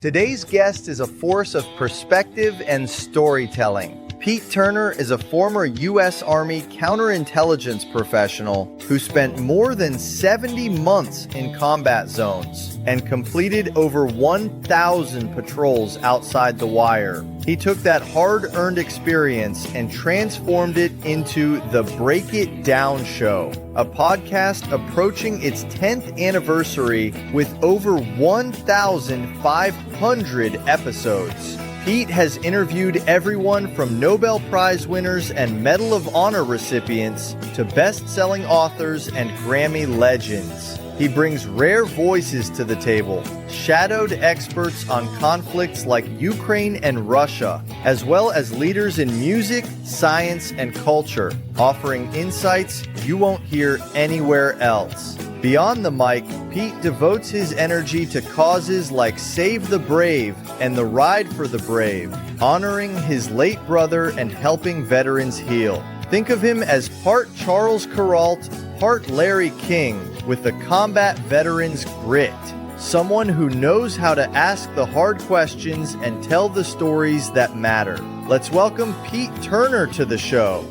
Today's guest is a force of perspective and storytelling. Pete Turner is a former U.S. Army counterintelligence professional who spent more than 70 months in combat zones and completed over 1,000 patrols outside the wire. He took that hard-earned experience and transformed it into the Break It Down Show, a podcast approaching its 10th anniversary with over 1,500 episodes. Pete has interviewed everyone from Nobel Prize winners and Medal of Honor recipients to best-selling authors and Grammy legends. He brings rare voices to the table, shadowed experts on conflicts like Ukraine and Russia, as well as leaders in music, science, and culture, offering insights you won't hear anywhere else. Beyond the mic, Pete devotes his energy to causes like Save the Brave and the Ride for the Brave, honoring his late brother and helping veterans heal. Think of him as part Charles Kuralt, part Larry King, with the combat veteran's grit. Someone who knows how to ask the hard questions and tell the stories that matter. Let's welcome Pete Turner to the show.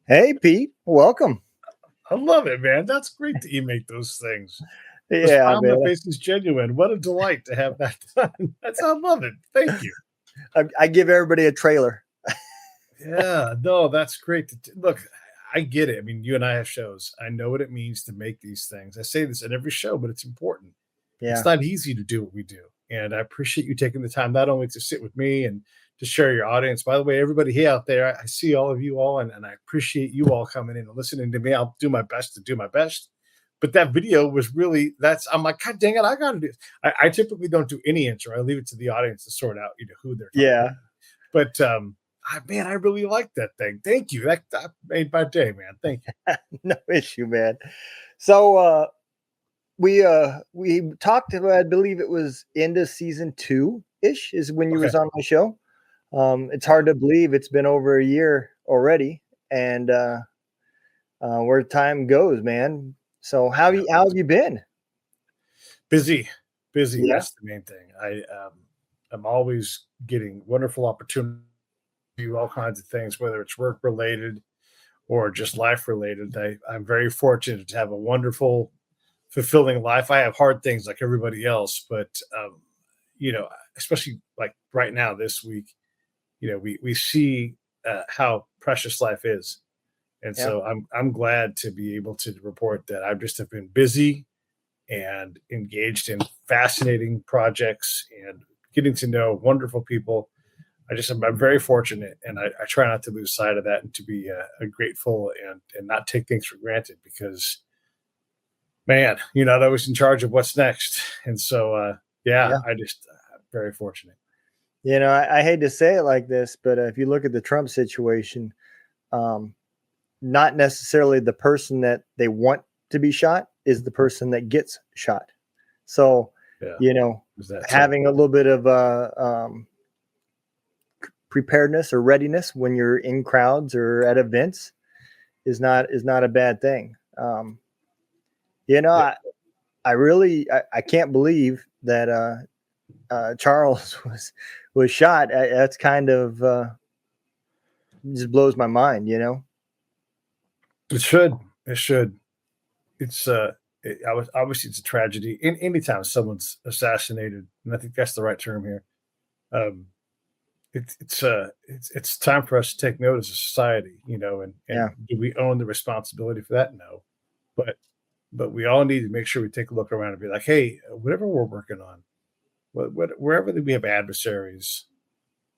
Hey, Pete. Welcome. I love it, man. That's great that you make those things. Yeah, man. The face is genuine. What a delight to have that done. I love it. Thank you. I give everybody a trailer. Yeah, no, that's great. Look, I get it. I mean, you and I have shows. I know what it means to make these things. I say this at every show, but it's important. Yeah. It's not easy to do what we do. And I appreciate you taking the time not only to sit with me and to share your audience. By the way, everybody here out there, I see all of you all, and I appreciate you all coming in and listening to me. I'll do my best to do my best. But that video was really, I'm like, God dang it, I got to do this. I typically don't do any intro. I leave it to the audience to sort out, who they're talking about. But, man, I really like that thing. Thank you. That made my day, man. Thank you. No issue, man. So we talked about, I believe it was end of season 2-ish is when you was on my show. It's hard to believe it's been over a year already, and where time goes, man. So how have you been? Busy. Yeah. That's the main thing. I'm always getting wonderful opportunities to do all kinds of things, whether it's work related or just life related. I'm very fortunate to have a wonderful, fulfilling life. I have hard things like everybody else, but especially like right now this week, we see how precious life is. And so I'm glad to be able to report that I just have been busy and engaged in fascinating projects and getting to know wonderful people. I'm very fortunate, and I try not to lose sight of that and to be grateful and not take things for granted because, man, you're not always in charge of what's next. And so, I'm very fortunate. I hate to say it like this, but if you look at the Trump situation, not necessarily the person that they want to be shot is the person that gets shot. So, having a little bit of preparedness or readiness when you're in crowds or at events is not a bad thing. I can't believe that Charles was shot. That's kind of just blows my mind, It should. It's obviously it's a tragedy. Anytime someone's assassinated, and I think that's the right term here. It's time for us to take note as a society, and do we own the responsibility for that? No, but we all need to make sure we take a look around and be like, hey, whatever we're working on, wherever we have adversaries,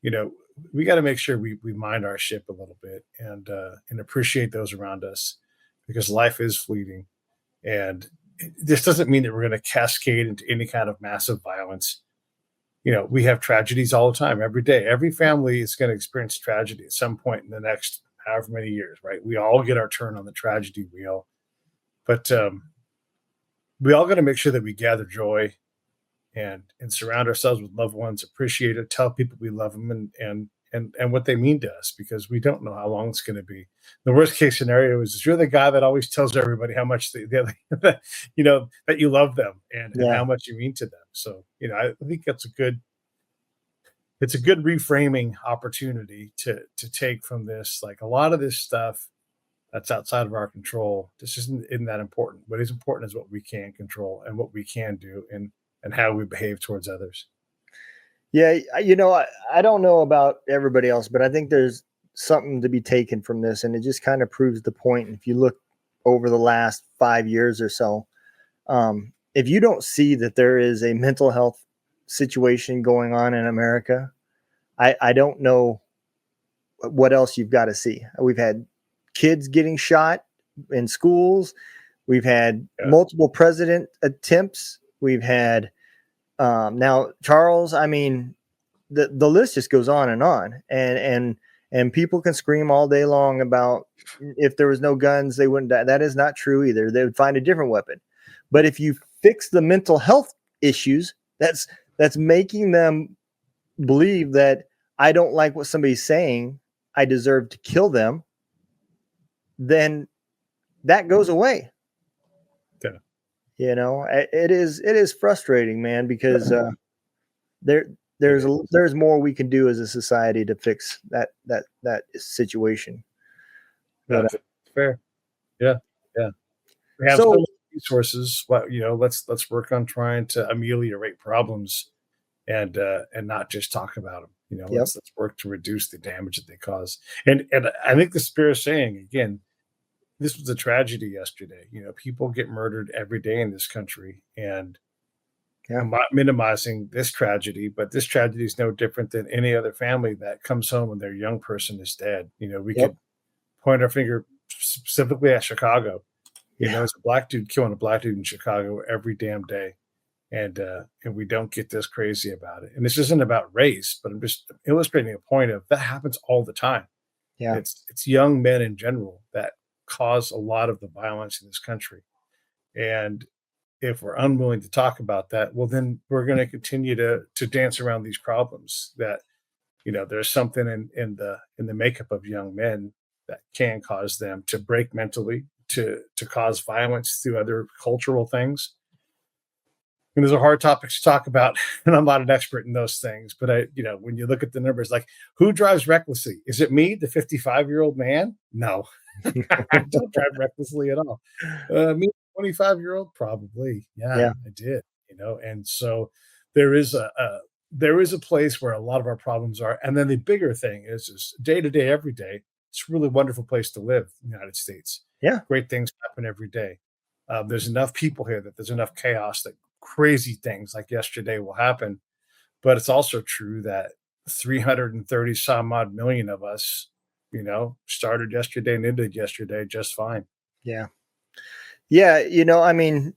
we got to make sure we mind our ship a little bit and appreciate those around us because life is fleeting. And this doesn't mean that we're going to cascade into any kind of massive violence. We have tragedies all the time, every day. Every family is going to experience tragedy at some point in the next however many years, right? We all get our turn on the tragedy wheel. But we all got to make sure that we gather joy and surround ourselves with loved ones, appreciate it, tell people we love them, and and what they mean to us, because we don't know how long it's going to be. The worst case scenario is you're the guy that always tells everybody how much that you love them and Yeah. how much you mean to them. So, I think it's a good reframing opportunity to take from this. Like, a lot of this stuff that's outside of our control, this isn't that important. What is important is what we can control and what we can do, and how we behave towards others. Yeah, I don't know about everybody else, but I think there's something to be taken from this, and it just kind of proves the point. If you look over the last 5 years or so, if you don't see that there is a mental health situation going on in America, I don't know what else you've got to see. We've had kids getting shot in schools. We've had Yeah. multiple president attempts. We've had now Charles. I mean, the list just goes on, and people can scream all day long about if there was no guns, they wouldn't die. That is not true either. They would find a different weapon. But if you fix the mental health issues, that's making them believe that I don't like what somebody's saying, I deserve to kill them, then that goes away. Yeah. It is frustrating, man, because there's more we can do as a society to fix that situation. But That's fair. Yeah. Yeah. We have so so many resources. Let's work on trying to ameliorate problems, and not just talk about them. yep, Let's work to reduce the damage that they cause. And I think the spirit is saying, again, this was a tragedy yesterday. People get murdered every day in this country, and yeah, I'm not minimizing this tragedy, but this tragedy is no different than any other family that comes home and their young person is dead. We yep, could point our finger specifically at Chicago. yeah, There's a black dude killing a black dude in Chicago every damn day, and we don't get this crazy about it. And this isn't about race, but I'm just illustrating a point of that happens all the time. yeah, It's young men in general that cause a lot of the violence in this country. And if we're unwilling to talk about that, well, then we're going to continue to dance around these problems. That there's something in the makeup of young men that can cause them to break mentally, to cause violence through other cultural things. And those are hard topics to talk about, and I'm not an expert in those things. But when you look at the numbers, like, who drives recklessly? Is it me, the 55-year-old man? No, I don't drive recklessly at all. Me, 25-year-old, probably. Yeah, yeah, I did. And so there is a place where a lot of our problems are, and then the bigger thing is day to day, every day. It's a really wonderful place to live in the United States. yeah, Great things happen every day. There's enough people here that there's enough chaos that crazy things like yesterday will happen. But it's also true that 330 some odd million of us, started yesterday and ended yesterday just fine. yeah, yeah. I mean,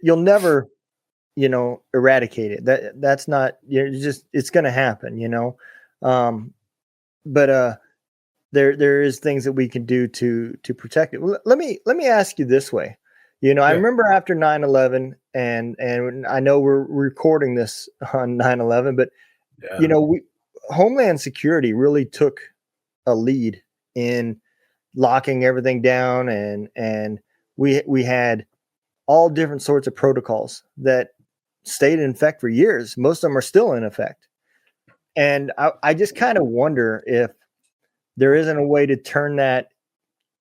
you'll never, eradicate it. That's not. It's going to happen. Um, but there is things that we can do to protect it. Let me ask you this way. I Yeah. remember after 9/11, and I know we're recording this on 9/11, but Yeah. we Homeland Security really took a lead in locking everything down, and we had all different sorts of protocols that stayed in effect for years. Most of them are still in effect. And I just kind of wonder if there isn't a way to turn that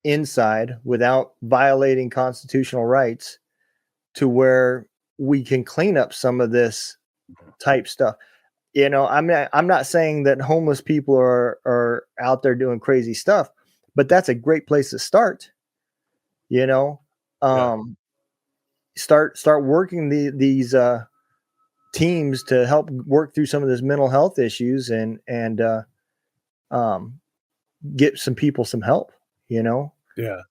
inside without violating constitutional rights to where we can clean up some of this type stuff. I'm not saying that homeless people are out there doing crazy stuff, but that's a great place to start. You know, Yeah. um, start working these teams to help work through some of this mental health issues, and um, get some people some help. You know, Yeah.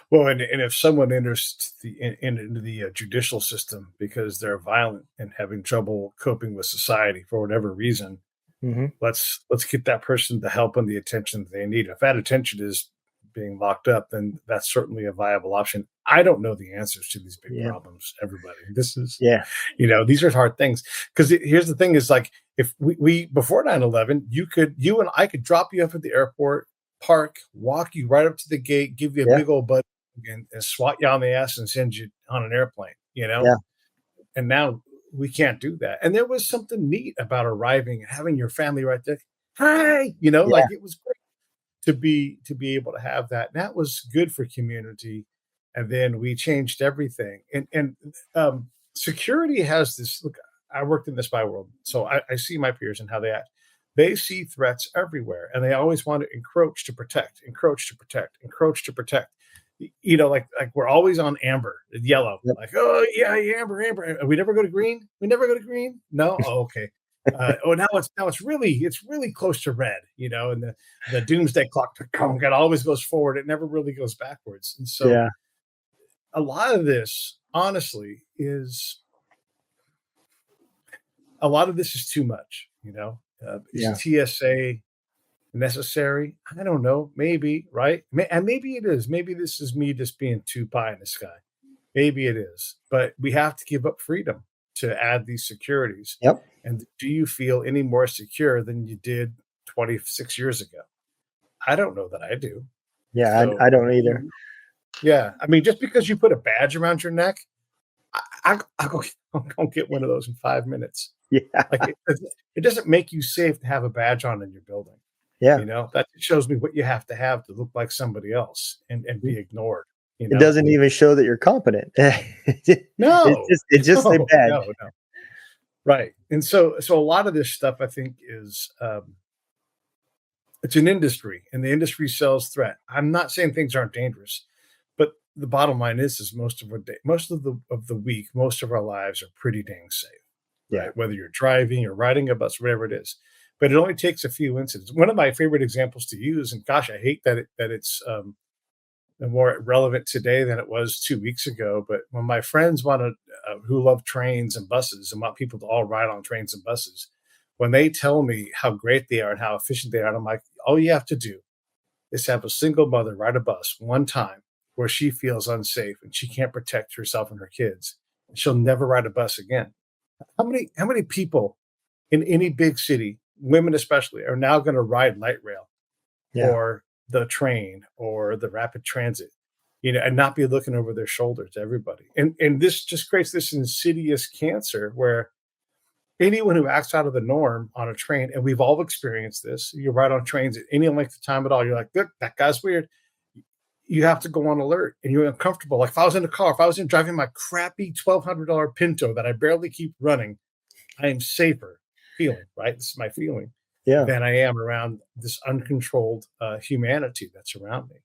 Well, and if someone enters into the judicial system because they're violent and having trouble coping with society for whatever reason, hmm let's get that person the help and the attention that they need. If that attention is being locked up, then that's certainly a viable option. I don't know the answers to these big yeah, problems, everybody. This is, yeah, these are hard things, because here's the thing: is like, if we before 9/11, you and I could drop you off at the airport, park, walk you right up to the gate, give you a Yeah. big old butt and swat you on the ass and send you on an airplane, you know? Yeah. And now we can't do that. And there was something neat about arriving and having your family right there. Hi, Yeah. like it was great to be able to have that. And that was good for community. And then we changed everything. And security has this look. I worked in the spy world, so I see my peers and how they act. They see threats everywhere, and they always want to encroach to protect, encroach to protect, encroach to protect. Like we're always on amber, yellow. Yep. Like, oh yeah, amber, amber. And we never go to green. We never go to green. No, oh, okay. Now it's really close to red, and the doomsday clock always goes forward. It never really goes backwards. And so Yeah. a lot of this, honestly, is a lot of this is too much. Is Yeah. TSA necessary? I don't know. Maybe, right? And maybe it is. Maybe this is me just being too pie in the sky. Maybe it is. But we have to give up freedom to add these securities. Yep. And do you feel any more secure than you did 26 years ago? I don't know that I do. Yeah. So, I don't either. yeah. I mean, just because you put a badge around your neck, I'll go get one of those in 5 minutes. Yeah. Like it doesn't make you safe to have a badge on in your building. Yeah. That shows me what you have to look like somebody else and be ignored. It doesn't even show that you're competent. No, It's just a no, badge. no. Right. And so a lot of this stuff I think is it's an industry and the industry sells threat. I'm not saying things aren't dangerous, but the bottom line is most of the week, most of our lives are pretty dang safe. Yeah. Right? Whether you're driving or riding a bus, whatever it is. But it only takes a few incidents. One of my favorite examples to use, and gosh, I hate that it's more relevant today than it was 2 weeks ago. But when my friends who love trains and buses and want people to all ride on trains and buses, when they tell me how great they are and how efficient they are, I'm like, all you have to do is have a single mother ride a bus one time where she feels unsafe and she can't protect herself and her kids. And she'll never ride a bus again. How many people in any big city, women especially, are now going to ride light rail Yeah. or the train or the rapid transit, and not be looking over their shoulder to everybody. And this just creates this insidious cancer where anyone who acts out of the norm on a train, and we've all experienced this, you ride on trains at any length of time at all, you're like, look, that guy's weird. You have to go on alert and you're uncomfortable. Like if I was in a car, if I was driving my crappy $1,200 Pinto that I barely keep running, I am safer feeling, right? This is my feeling Yeah. than I am around this uncontrolled humanity that's around me.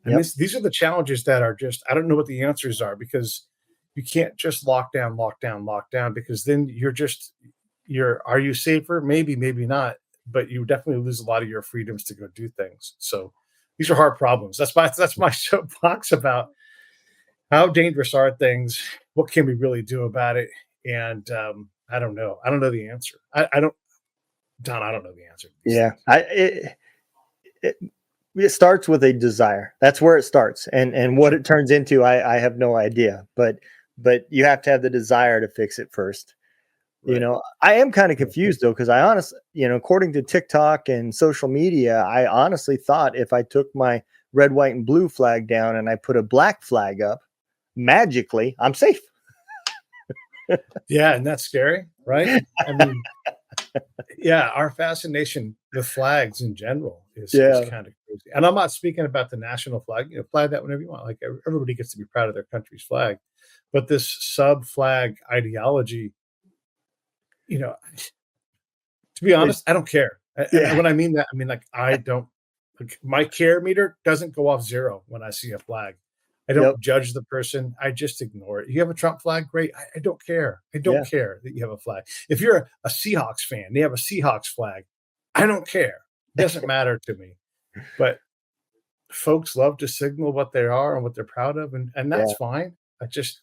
And Yep. these are the challenges that are just, I don't know what the answers are because you can't just lock down, because then are you safer? Maybe, maybe not, but you definitely lose a lot of your freedoms to go do things. So these are hard problems. That's my soapbox about how dangerous are things? What can we really do about it? And I don't know. I don't know the answer. I don't, Don. I don't know the answer to these Yeah. things. It starts with a desire. That's where it starts. And what it turns into, I have no idea. But you have to have the desire to fix it first. Right. I am kind of confused though, because I honestly, according to TikTok and social media, I honestly thought if I took my red, white, and blue flag down and I put a black flag up, magically I'm safe. Yeah, and that's scary, right? I mean, yeah, our fascination with flags in general is Yeah. kind of crazy. And I'm not speaking about the national flag. Fly that whenever you want. Like everybody gets to be proud of their country's flag, but this sub flag ideology, to be honest, I don't care. And when I mean that, I mean like I don't. Like, my care meter doesn't go off zero when I see a flag. I don't Yep. judge the person. I just ignore it. You have a Trump flag? Great. I don't care. I don't care that you have a flag. If you're a Seahawks fan, they have a Seahawks flag. I don't care. It doesn't matter to me. But folks love to signal what they are and what they're proud of, and that's fine. I just,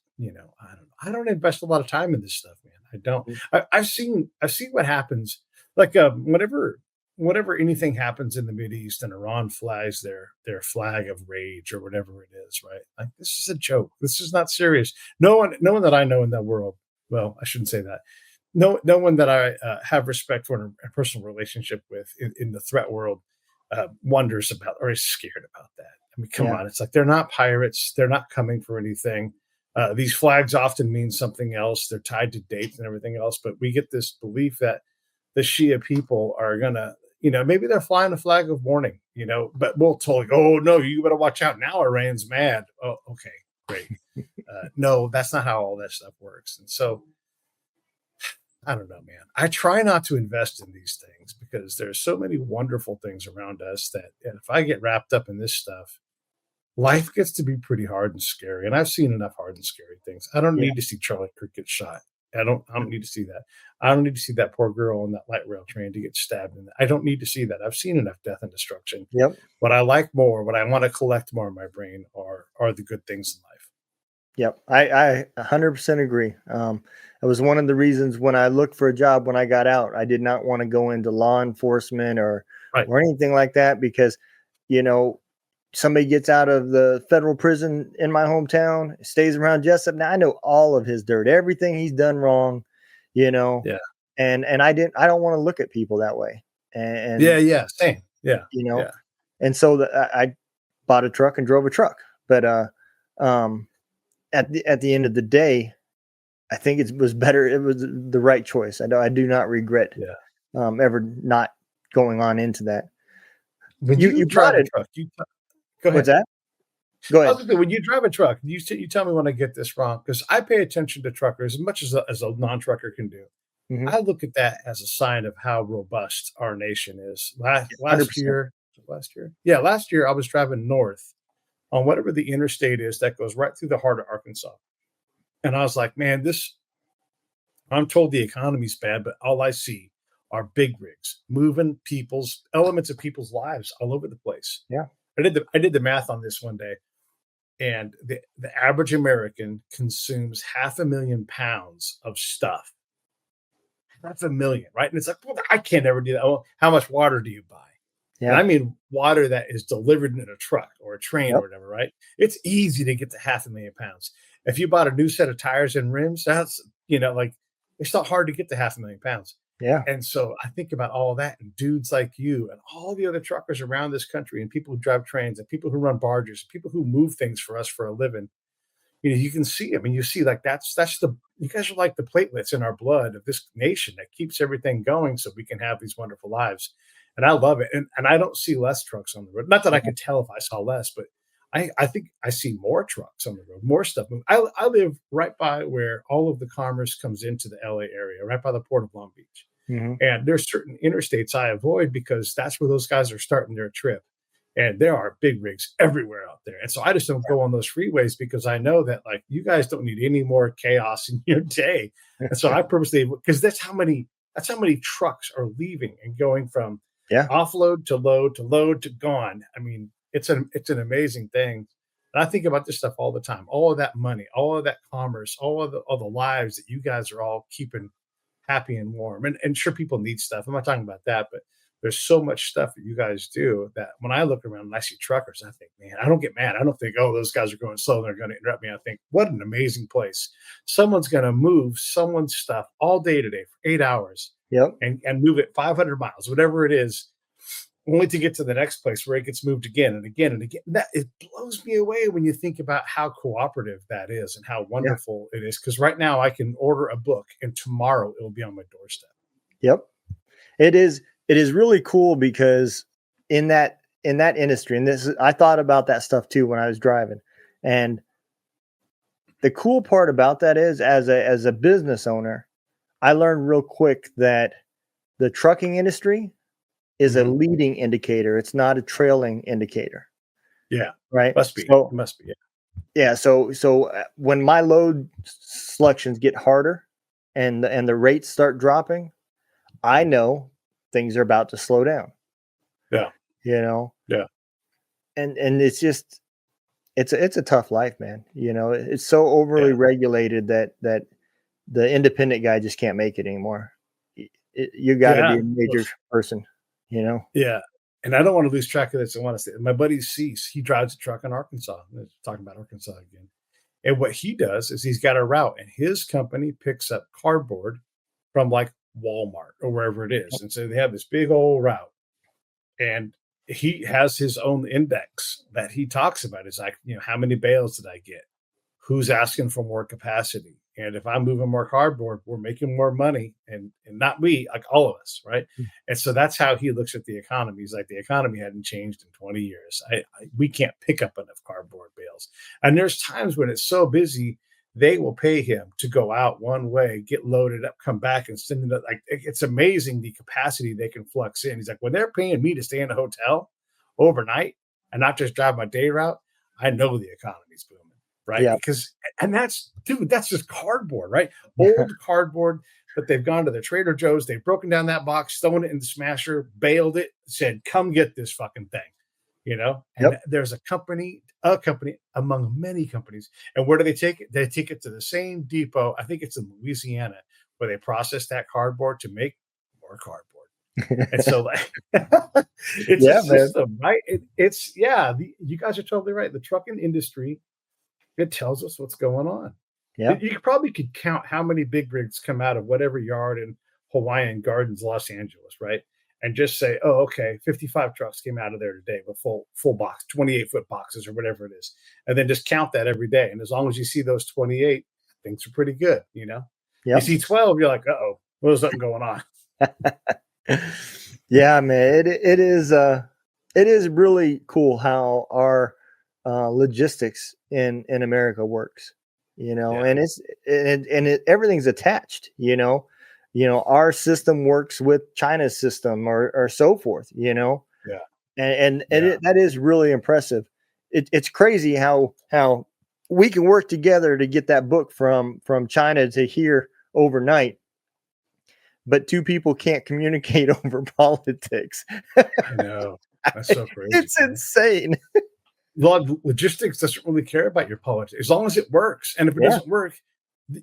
I don't invest a lot of time in this stuff, man. I don't. I've seen what happens. Like whenever anything happens in the Mideast and Iran flies their flag of rage or whatever it is, right? Like this is a joke. This is not serious. No one that I know in that world. Well, I shouldn't say that. no one that I have respect for in a personal relationship with in the threat world wonders about or is scared about that. I mean, come Yeah. on, it's like they're not pirates. They're not coming for anything. These flags often mean something else. They're tied to dates and everything else. But we get this belief that the Shia people are gonna, maybe they're flying a flag of warning, but we'll totally go, oh no, you better watch out now. Iran's mad. Oh, okay, great. No, that's not how all that stuff works. And so I don't know, man. I try not to invest in these things because there's so many wonderful things around us that and if I get wrapped up in this stuff, life gets to be pretty hard and scary. And I've seen enough hard and scary things. I don't Yeah. need to see Charlie Kirk get shot. I don't need to see that. I don't need to see that poor girl on that light rail train to get stabbed in. I don't need to see that. I've seen enough death and destruction. Yep. What I like more, what I want to collect more in my brain are the good things in life. Yep. I 100% agree. It was one of the reasons when I looked for a job when I got out, I did not want to go into law enforcement Right. or anything like that because, you know, somebody gets out of the federal prison in my hometown, stays around Jessup. Now I know all of his dirt, everything he's done wrong, you know, Yeah. and I don't want to look at people that way. And Yeah. Yeah. Same. Yeah. you know, Yeah. and so I bought a truck and drove a truck, but, at the end of the day, I think it was better. It was the right choice. I do not regret Yeah. ever not going on into that. When You you brought drive a it. truck, go What's ahead. that? Go I was ahead. gonna say, when you drive a truck, you tell me when I get this wrong because I pay attention to truckers as much as a non-trucker can do. Hmm. I look at that as a sign of how robust our nation is. Hundred percent. Last year I was driving north on whatever the interstate is that goes right through the heart of Arkansas, and I was like, man, this. I'm told the economy's bad, but all I see are big rigs moving people's elements of people's lives all over the place. Yeah. I did the math on this one day. And the average American consumes 500,000 pounds of stuff. 500,000, right? And it's like, well, I can't ever do that. Well, how much water do you buy? And Yeah. I mean water that is delivered in a truck or a train or Yep. whatever, right? It's easy to get to 500,000 pounds. If you bought a new set of tires and rims, that's like it's not hard to get to 500,000 pounds. Yeah. And so I think about all that and dudes like you and all the other truckers around this country and people who drive trains and people who run barges, people who move things for us for a living. You can see. I mean, you see, like that's the you guys are like the platelets in our blood of this nation that keeps everything going, so we can have these wonderful lives. And I love it. And I don't see less trucks on the road. Not that I Yeah. could tell if I saw less, but I think I see more trucks on the road, more stuff. I live right by where all of the commerce comes into the LA area, right by the port of Long Beach. Hmm. And there's certain interstates I avoid because that's where those guys are starting their trip. And there are big rigs everywhere out there. And so I just don't go on those freeways because I know that like you guys don't need any more chaos in your day. And so I purposely because that's how many trucks are leaving and going from Yeah. offload to load to gone. I mean, it's an amazing thing. And I think about this stuff all the time. All of that money, all of that commerce, all the lives that you guys are all keeping happy and warm. And sure, people need stuff. I'm not talking about that, but there's so much stuff that you guys do that when I look around and I see truckers, I think, man, I don't get mad. I don't think, oh, those guys are going slow and they're going to interrupt me. I think, what an amazing place. Someone's going to move someone's stuff all day today for 8 hours Yep. and move it 500 miles, whatever it is, only to get to the next place where it gets moved again and again and again. That it blows me away when you think about how cooperative that is and how Yeah. wonderful it is. Because right now I can order a book and tomorrow it will be on my doorstep. Yep. It is really cool because in that industry, and I thought about that stuff too when I was driving. And the cool part about that is as a business owner, I learned real quick that the trucking industry is a Mhm. leading indicator. It's not a trailing indicator, Yeah, right? must be. It So must be. Yeah. yeah, so when my load selections get harder and the rates start dropping, I know things are about to slow down, Yeah. you know. Yeah. And it's a tough life, man. It's so overly Yeah. regulated that the independent guy just can't make it anymore. You got to be Yeah. a major person, you know. Yeah. And I don't want to lose track of this. I want to say my buddy Cease, he drives a truck in Arkansas. Talking about Arkansas again. And what he does is he's got a route and his company picks up cardboard from like Walmart or wherever it is. And so they have this big old route. And he has his own index that he talks about. It's like, how many bales did I get? Who's asking for more capacity? And if I'm moving more cardboard, we're making more money, and not we, like all of us, right? And so that's how he looks at the economy. He's like, the economy hadn't changed in 20 years. We can't pick up enough cardboard bales. And there's times when it's so busy, they will pay him to go out one way, get loaded up, come back, and send it. Like, it's amazing the capacity they can flux in. He's like, when they're paying me to stay in a hotel overnight and not just drive my day route, I know the economy's booming. Right. Yeah. Because, and that's just cardboard, right? Old cardboard, but they've gone to the Trader Joe's, they've broken down that box, thrown it in the smasher, baled it, said, come get this fucking thing, And there's a company among many companies. And where do they take it? They take it to the same depot. I think it's in Louisiana, where they process that cardboard to make more cardboard. And so, like, it's a system, right? You guys are totally right. The trucking industry, it tells us what's going on. Yeah. You probably could count how many big rigs come out of whatever yard in Hawaiian Gardens, Los Angeles, right? And just say, oh, okay, 55 trucks came out of there today with full box, 28-foot boxes or whatever it is. And then just count that every day. And as long as you see those 28, things are pretty good, You see 12, you're like, uh-oh, there's something going on. Yeah, man, it is really cool how our logistics in America works, and everything's attached, our system works with China's system or so forth, and that is really impressive. It's crazy how we can work together to get that book from China to here overnight, but two people can't communicate over politics. I know. That's so crazy. It's insane. Logistics doesn't really care about your politics as long as it works. And if it doesn't work,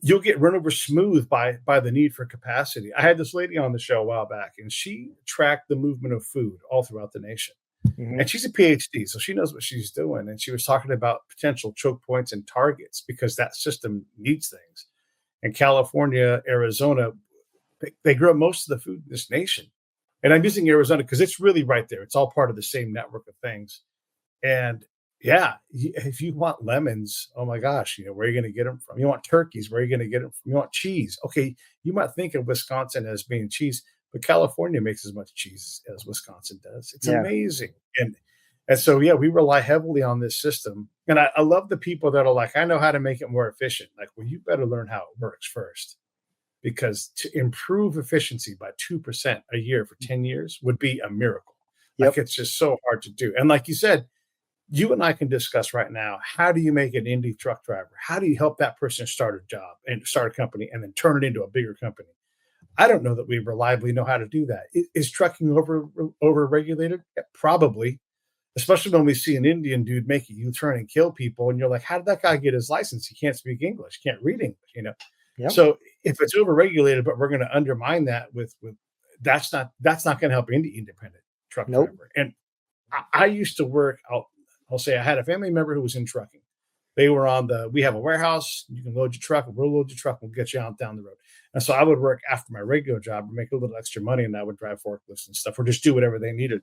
you'll get run over smooth by the need for capacity. I had this lady on the show a while back, and she tracked the movement of food all throughout the nation. Mm-hmm. And she's a PhD, so she knows what she's doing. And she was talking about potential choke points and targets because that system needs things. In California, Arizona, they grow most of the food in this nation. And I'm using Arizona because it's really right there. It's all part of the same network of things. And if you want lemons, oh my gosh, where are you going to get them from? You want turkeys, where are you going to get them from? You want cheese. Okay, you might think of Wisconsin as being cheese, but California makes as much cheese as Wisconsin does. It's amazing. And so, we rely heavily on this system. And I love the people that are like, I know how to make it more efficient. Like, well, you better learn how it works first. Because to improve efficiency by 2% a year for 10 years would be a miracle. Like, it's just so hard to do. And like you said, you and I can discuss right now, how do you make an indie truck driver? How do you help that person start a job and start a company and then turn it into a bigger company? I don't know that we reliably know how to do that. Is trucking over regulated? Yeah, probably, especially when we see an Indian dude make a U-turn and kill people. And you're like, how did that guy get his license? He can't speak English, can't read English, So if it's overregulated, but we're going to undermine that with that's not going to help any independent truck driver. And I used to work out. I'll say I had a family member who was in trucking. They were we have a warehouse. You can load your truck. We'll load your truck. We'll get you out down the road. And so I would work after my regular job to make a little extra money, and I would drive forklifts and stuff or just do whatever they needed.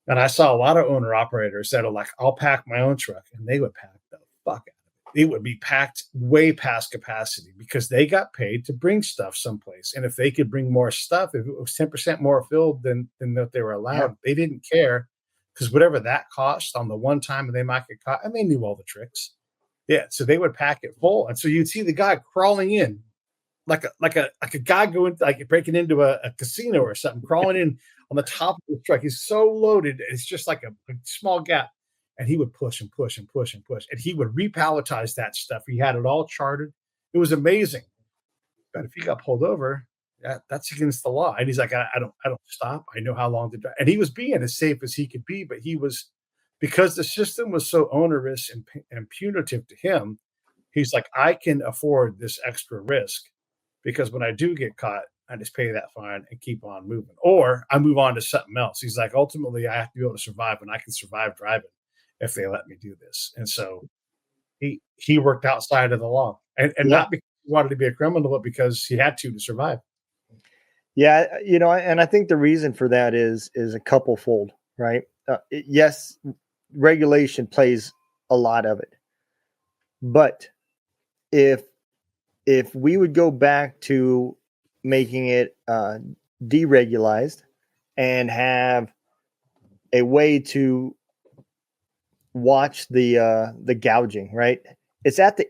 And I saw a lot of owner operators that are like, I'll pack my own truck, and they would pack the fuck out of it. It would be packed way past capacity because they got paid to bring stuff someplace. And if they could bring more stuff, if it was 10% more filled than what they were allowed, they didn't care. Because whatever that cost on the one time they might get caught, and they knew all the tricks. Yeah, so they would pack it full, and so you'd see the guy crawling in, like a guy going breaking into a casino or something, crawling in on the top of the truck. He's so loaded, it's just like a small gap, and he would push and push and push and push, and he would repalletize that stuff. He had it all charted. It was amazing. But if he got pulled over, that's against the law. And he's like, I don't stop. I know how long to drive. And he was being as safe as he could be, but he was, because the system was so onerous and punitive to him, he's like, I can afford this extra risk because when I do get caught, I just pay that fine and keep on moving. Or I move on to something else. He's like, ultimately, I have to be able to survive, and I can survive driving if they let me do this. And so he worked outside of the law. And not because he wanted to be a criminal, but because he had to survive. Yeah, and I think the reason for that is a couple fold, right? Yes, regulation plays a lot of it, but if if we would go back to making it deregulized and have a way to watch the gouging, right? It's at the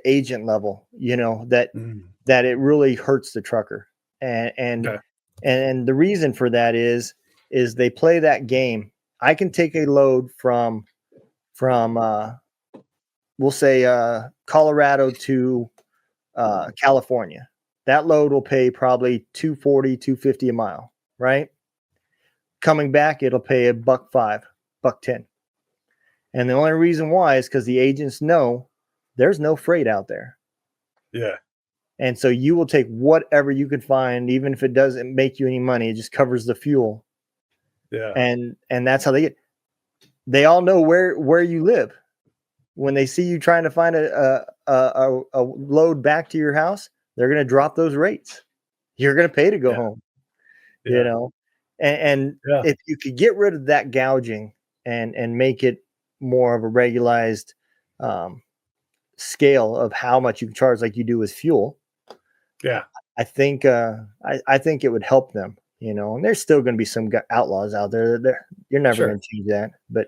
agent level, Mm. that it really hurts the trucker. And and Okay. and the reason for that is they play that game. I can take a load from we'll say Colorado to California. That load will pay probably 240, 250 a mile, right? Coming back, it'll pay a buck five, buck 10. And the only reason why is because the agents know there's no freight out there. Yeah. And so you will take whatever you could find, even if it doesn't make you any money, it just covers the fuel. Yeah. And that's how they all know where you live. When they see you trying to find a load back to your house, they're going to drop those rates. You're going to pay to go Yeah. home, you Yeah. know. And Yeah. if you could get rid of that gouging and make it more of a regularized um, scale of how much you can charge, like you do with fuel, Yeah. I think I think it would help them, And there's still going to be some outlaws out there. You're never Sure. going to change that, but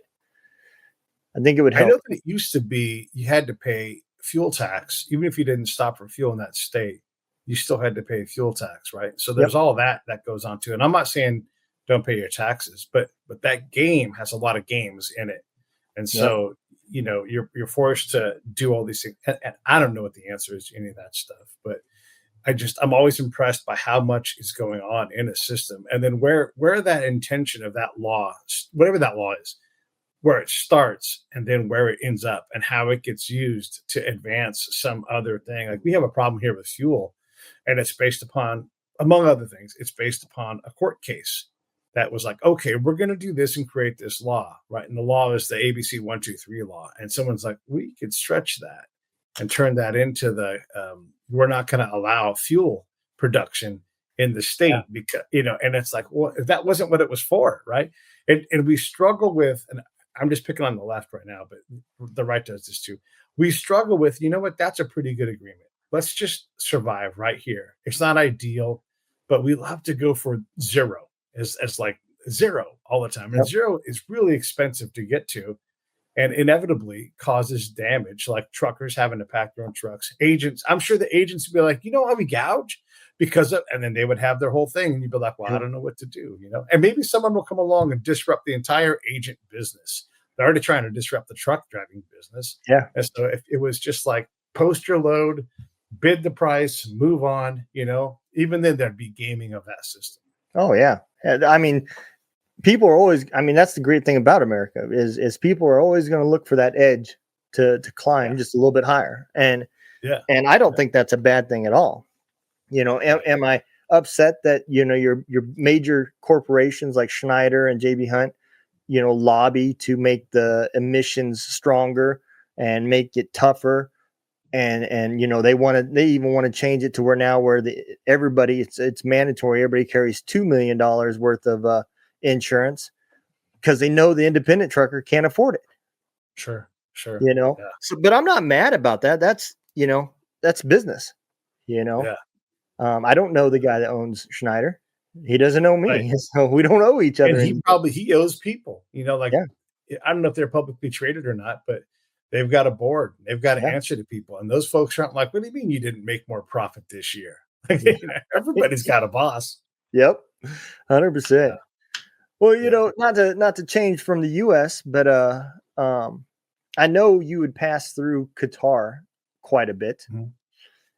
I think it would I help. know that it used to be you had to pay fuel tax, even if you didn't stop for fuel in that state, you still had to pay fuel tax, right? So Yep. there's all that goes on too. And I'm not saying don't pay your taxes, but that game has a lot of games in it. And Yep. so, you're forced to do all these things. And I don't know what the answer is to any of that stuff, but I'm always impressed by how much is going on in a system. And then where that intention of that law, whatever that law is, where it starts and then where it ends up and how it gets used to advance some other thing. Like we have a problem here with fuel, and it's based upon, among other things, it's based upon a court case that was like, okay, we're going to do this and create this law, right? And the law is the ABC 123 law. And someone's like, we could stretch that and turn that into we're not going to allow fuel production in the Yeah. state because, and it's like, well, that wasn't what it was for, right? And we struggle with, and I'm just picking on the left right now, but the right does this too. We struggle with, you know what? That's a pretty good agreement. Let's just survive right here. It's not ideal, but we love to go for zero as like zero all the time. And Yep. zero is really expensive to get to and inevitably causes damage, like truckers having to pack their own trucks. Agents, I'm sure the agents would be like, how we gouge and then they would have their whole thing, and you'd be like, well, I Yep. don't know what to do, and maybe someone will come along and disrupt the entire agent business. They're already trying to disrupt the truck driving business. Yeah. And so if it was just like post your load, bid the price, move on, even then there'd be gaming of that system. Oh yeah. I mean, people are always. I mean, that's the great thing about America is people are always going to look for that edge to climb Yeah. just a little bit higher, and Yeah. I don't Yeah. think that's a bad thing at all. Right. Am I upset that your major corporations like Schneider and JB Hunt, lobby to make the emissions stronger and make it tougher, and they even want to change it to where everybody it's mandatory, everybody carries $2 million worth of insurance because they know the independent trucker can't afford it. Sure. Sure. Yeah. So, but I'm not mad about that. That's business. You know, Yeah. I don't know the guy that owns Schneider. He doesn't know Right. me, so we don't owe each And other anything. he owes people, like Yeah, I don't know if they're publicly traded or not, but they've got a board. They've got to yeah, answer to people. And those folks aren't like, what do you mean you didn't make more profit this year? yeah. Everybody's got a boss. Yep, 100%. Yeah. Well, Yeah. not to change from the U.S., but um, I know you would pass through Qatar quite a bit, Mhm.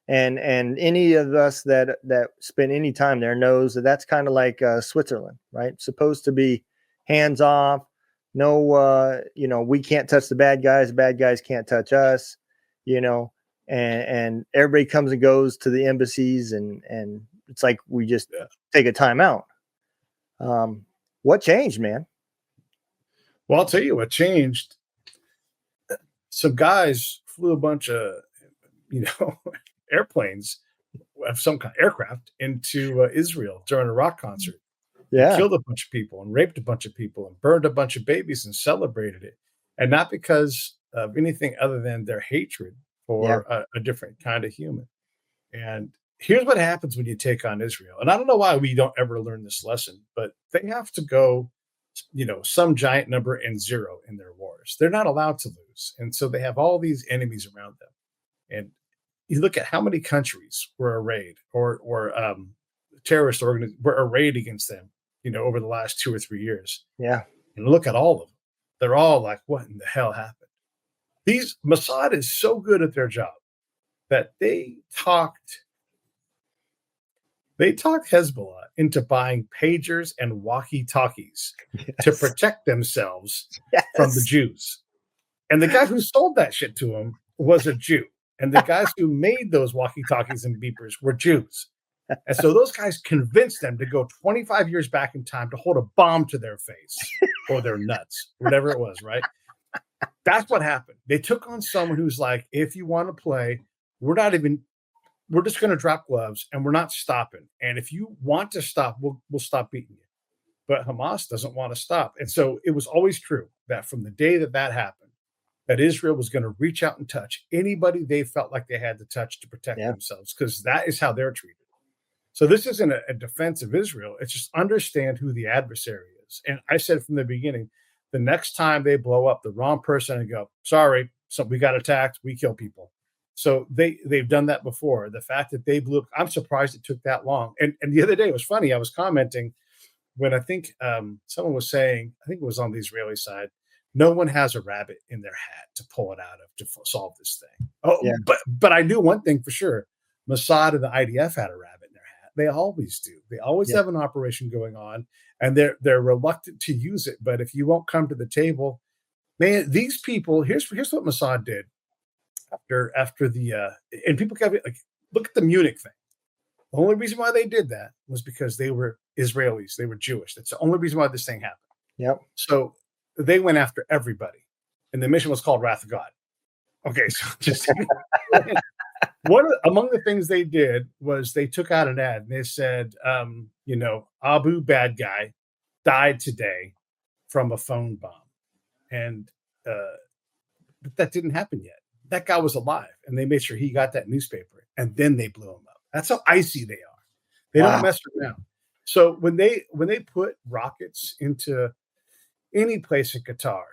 and any of us that spend any time there knows that that's kind of like Switzerland, right? Supposed to be hands off. No, we can't touch the bad guys can't touch us, you know, and everybody comes and goes to the embassies, and it's like we just Yeah. take a time out. What changed, man? Well, I'll tell you what changed. Some guys flew a bunch of, you know, airplanes of some kind of aircraft into Israel during a rock concert and Yeah. killed a bunch of people and raped a bunch of people and burned a bunch of babies and celebrated it. And not because of anything other than their hatred Yeah. for a different kind of human. And here's what happens when you take on Israel. And I don't know why we don't ever learn this lesson, but they have to go, some giant number and zero in their wars. They're not allowed to lose. And so they have all these enemies around them. And you look at how many countries were arrayed or terrorist organizations were arrayed against them, over the last 2 or 3 years. Yeah. And look at all of them. They're all like, what in the hell happened? These Mossad is so good at their job that they talked Hezbollah into buying pagers and walkie-talkies to Yes. protect themselves from the Yes. Jews. And the guy who sold that shit to him was a Jew. And the guys who made those walkie-talkies and beepers were Jews. And so those guys convinced them to go 25 years back in time to hold a bomb to their face or their nuts, whatever it was, right? That's what happened. They took on someone who's like, if you want to play, we're just going to drop gloves and we're not stopping. And if you want to stop, we'll stop beating you. But Hamas doesn't want to stop. And so it was always true that from the day that happened, that Israel was going to reach out and touch anybody they felt like they had to touch to protect themselves, because that is how they're treated. So this isn't a defense of Israel. It's just understand who the adversary is. And I said from the beginning, the next time they blow up the wrong person and go, sorry, so we got attacked, we kill people. So they've done that before. The fact that they blew up, I'm surprised it took that long. And the other day it was funny. I was commenting when I think someone was saying, I think it was on the Israeli side, no one has a rabbit in their hat to pull it out of to solve this thing. Oh, Yeah. but I knew one thing for sure. Mossad and the IDF had a rabbit in their hat. They always do. They always have an operation going on, and they're reluctant to use it. But if you won't come to the table, man, these people. Here's what Mossad did after the and people kept like, look at the Munich thing. The only reason why they did that was because they were Israelis. They were Jewish. That's the only reason why this thing happened. Yep. So they went after everybody, and the mission was called Wrath of God. Okay, so just among the things they did was they took out an ad and they said, Abu bad guy died today from a phone bomb, and but that didn't happen yet. That guy was alive, and they made sure he got that newspaper, and then they blew him up. That's how icy they are. They don't mess around. So when they put rockets into any place in Qatar,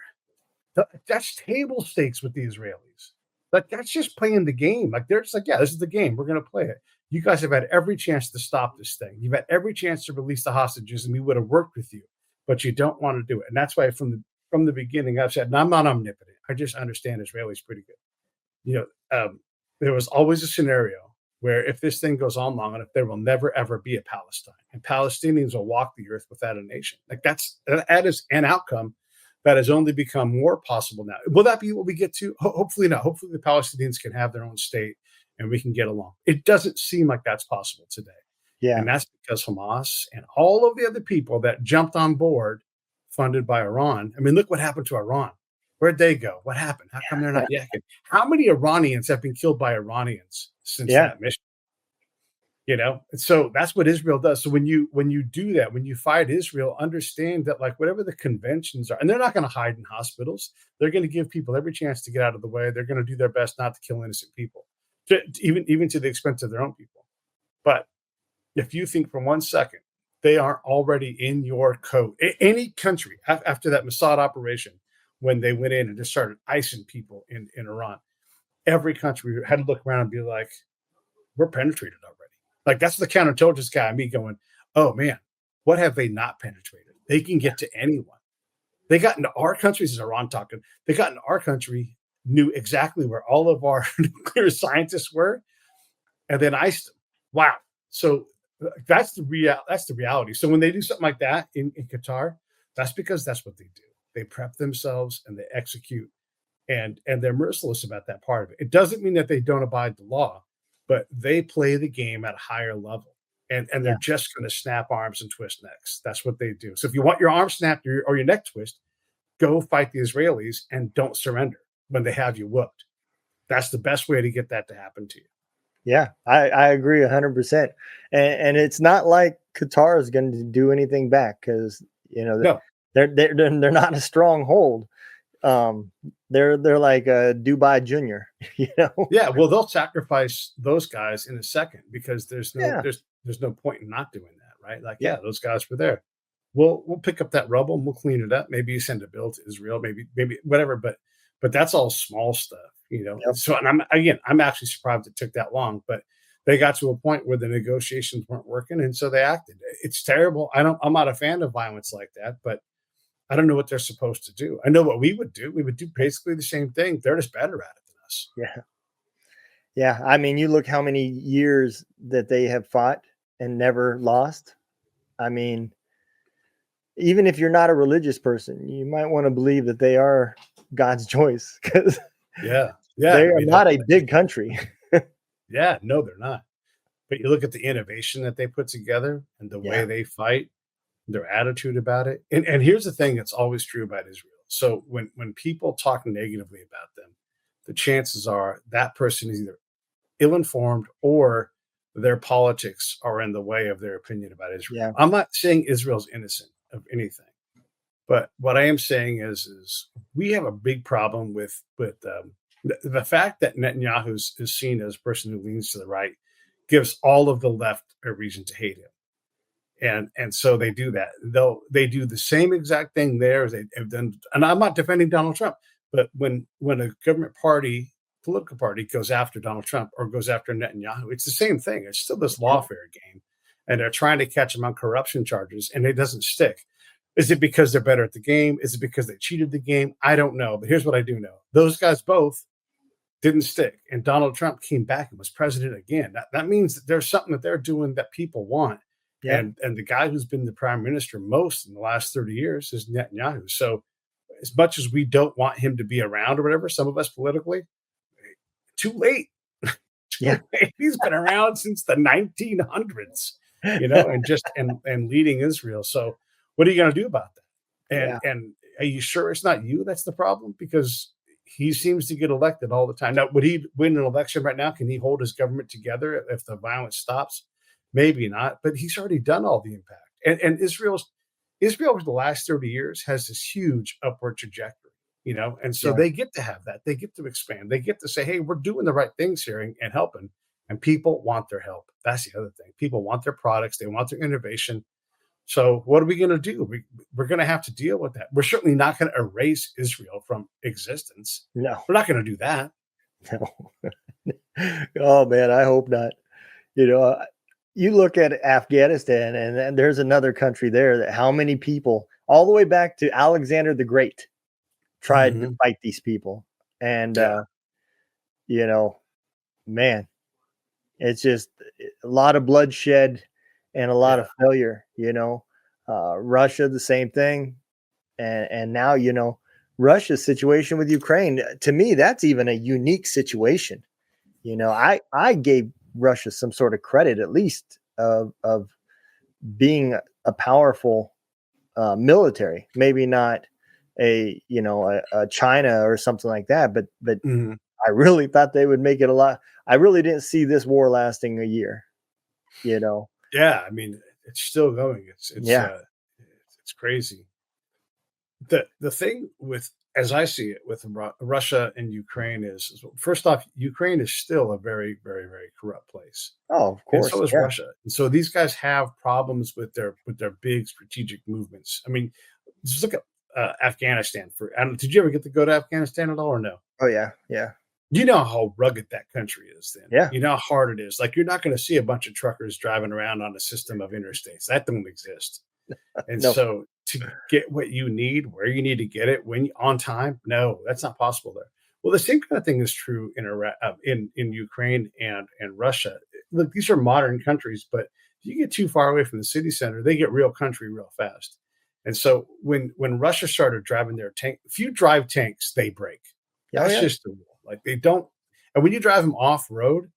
that's table stakes with the Israelis. Like, that's just playing the game. Like, they're just like, yeah, this is the game. We're going to play it. You guys have had every chance to stop this thing. You've had every chance to release the hostages, and we would have worked with you, but you don't want to do it. And that's why from the beginning, I've said, no, I'm not omnipotent. I just understand Israelis pretty good. There was always a scenario where if this thing goes on long enough, there will never, ever be a Palestine. And Palestinians will walk the earth without a nation. Like, that is an outcome that has only become more possible now. Will that be what we get to? Hopefully not. Hopefully the Palestinians can have their own state and we can get along. It doesn't seem like that's possible today. Yeah. And that's because Hamas and all of the other people that jumped on board, funded by Iran. I mean, look what happened to Iran. Where'd they go? What happened? How come they're not yakking? How many Iranians have been killed by Iranians since that mission? And so that's what Israel does. So when you do that, when you fight Israel, understand that, like, whatever the conventions are, and they're not going to hide in hospitals. They're going to give people every chance to get out of the way. They're going to do their best not to kill innocent people, even to the expense of their own people. But if you think for 1 second they aren't already in your code, any country after that Mossad operation, when they went in and just started icing people in Iran, every country had to look around and be like, we're penetrated already. Like, that's the counterintelligence guy, me going, oh man, what have they not penetrated? They can get to anyone. They got into our country, this is Iran talking, they got into our country, knew exactly where all of our nuclear scientists were, and then iced them. Wow. So that's the reality. So when they do something like that in Qatar, that's because that's what they do. They prep themselves and they execute, and they're merciless about that part of it. It doesn't mean that they don't abide the law, but they play the game at a higher level, and they're just going to snap arms and twist necks. That's what they do. So if you want your arm snapped or your neck twist, go fight the Israelis and don't surrender when they have you whooped. That's the best way to get that to happen to you. Yeah, I agree 100%. And it's not like Qatar is going to do anything back because No, they're not a stronghold. Um, they're like a Dubai Junior, you know. yeah, well, they'll sacrifice those guys in a second because Yeah, there's no point in not doing that, right? Like, yeah, yeah, those guys were there. We'll pick up that rubble and we'll clean it up. Maybe you send a bill to Israel, maybe whatever, but that's all small stuff, you know. yep, So, and I'm actually surprised it took that long, but they got to a point where the negotiations weren't working, and so they acted. It's terrible. I'm not a fan of violence like that, but I don't know what they're supposed to do. I know what we would do. We would do basically the same thing. They're just better at it than us. yeah, yeah. I mean, you look how many years that they have fought and never lost. I mean, even if you're not a religious person, you might want to believe that they are God's choice because Yeah, yeah. they I are mean, not a big country. yeah, no, they're not. But you look at the innovation that they put together and the way Yeah, they fight, their attitude about it. And here's the thing that's always true about Israel. So when people talk negatively about them, the chances are that person is either ill-informed or their politics are in the way of their opinion about Israel. yeah, I'm not saying Israel's innocent of anything, but what I am saying is we have a big problem with the fact that Netanyahu is seen as a person who leans to the right gives all of the left a reason to hate him. And so they do that. They do the same exact thing there as they have done. And I'm not defending Donald Trump, but when a government party, political party, goes after Donald Trump or goes after Netanyahu, it's the same thing. It's still this yep, lawfare game, and they're trying to catch him on corruption charges, and it doesn't stick. Is it because they're better at the game? Is it because they cheated the game? I don't know. But here's what I do know: those guys both didn't stick, and Donald Trump came back and was president again. That means that there's something that they're doing that people want, yep, and the guy who's been the prime minister most in the last 30 years is Netanyahu. So as much as we don't want him to be around or whatever, some of us politically, too late. yeah, Too late. He's been around since the 1900s, you know, and leading Israel. So what are you going to do about that? yeah, And are you sure it's not you that's the problem? Because he seems to get elected all the time. Now, would he win an election right now? Can he hold his government together if the violence stops? Maybe not, but he's already done all the impact. And Israel over the last 30 years has this huge upward trajectory, you know, and so yeah, they get to have that. They get to expand. They get to say, hey, we're doing the right things here and helping. And people want their help. That's the other thing. People want their products. They want their innovation. So what are we going to do? We're going to have to deal with that. We're certainly not going to erase Israel from existence. no, We're not going to do that. no. Oh man, I hope not. You know, you look at Afghanistan, and there's another country there that how many people, all the way back to Alexander the Great, tried to Mhm. fight these people, and Yeah, you know, man, it's just a lot of bloodshed and a lot yeah, of failure. Russia the same thing, and now Russia's situation with Ukraine. To me, that's even a unique situation. I gave Russia some sort of credit, at least of being a powerful military. Maybe not a China or something like that, but mhm. I really thought they would make it a lot. I really didn't see this war lasting a year. You know, Yeah. I mean, it's still going. yeah, It's crazy. The thing with as I see it with Russia and Ukraine is first off, Ukraine is still a very, very, very corrupt place, oh, of and course, so is yeah, Russia. And so these guys have problems with their big strategic movements. I mean, just look at Afghanistan. I don't, did you ever get to go to Afghanistan at all, or no? oh yeah, yeah, You know how rugged that country is. Then yeah, you know how hard it is. Like you're not going to see a bunch of truckers driving around on a system of interstates. That don't exist. And no, so to get what you need, where you need to get it, when on time, no, that's not possible there. Well, the same kind of thing is true in Iraq, in Ukraine and Russia. Look, these are modern countries, but if you get too far away from the city center, they get real country real fast. And so when Russia started driving their tank, if you drive tanks, they break. oh That's yeah, just the rule. Like they don't, and when you drive them off road,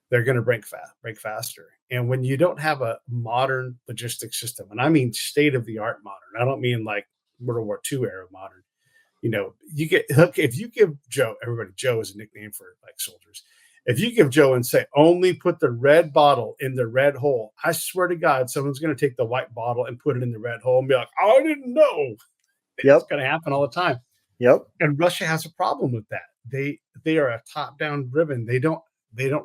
they're going to break faster. And when you don't have a modern logistics system, and I mean state of the art modern, I don't mean like World War II era modern. You know, you get look if you give Joe, everybody Joe is a nickname for like soldiers. if you give Joe and say, only put the red bottle in the red hole, I swear to God, someone's going to take the white bottle and put it in the red hole and be like, oh, I didn't know. It's Yep. going to happen all the time. Yep. And Russia has a problem with that. They are a top-down driven. They don't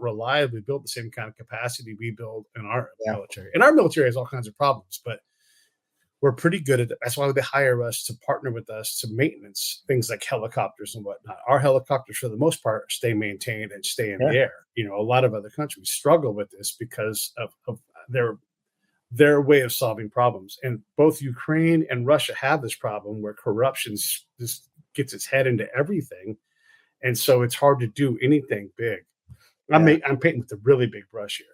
reliably build the same kind of capacity we build in our military. And our military has all kinds of problems, but we're pretty good at it. That's why they hire us to partner with us to maintenance things like helicopters and whatnot. Our helicopters, for the most part, stay maintained and stay in the air. You know, a lot of other countries struggle with this because of their way of solving problems. And both Ukraine and Russia have this problem where corruption just gets its head into everything. And so it's hard to do anything big. I'm painting with a really big brush here,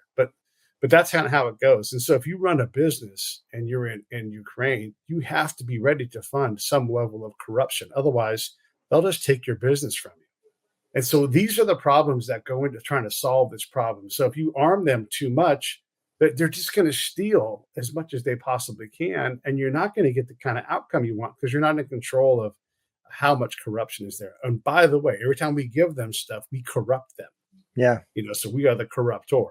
but that's kind of how it goes. And so if you run a business and you're in Ukraine, you have to be ready to fund some level of corruption. Otherwise, they'll just take your business from you. And so these are the problems that go into trying to solve this problem. So if you arm them too much, they're just going to steal as much as they possibly can. And you're not going to get the kind of outcome you want because you're not in control of how much corruption is there. And by the way, every time we give them stuff, we corrupt them. Yeah. You know, so we are the corruptor.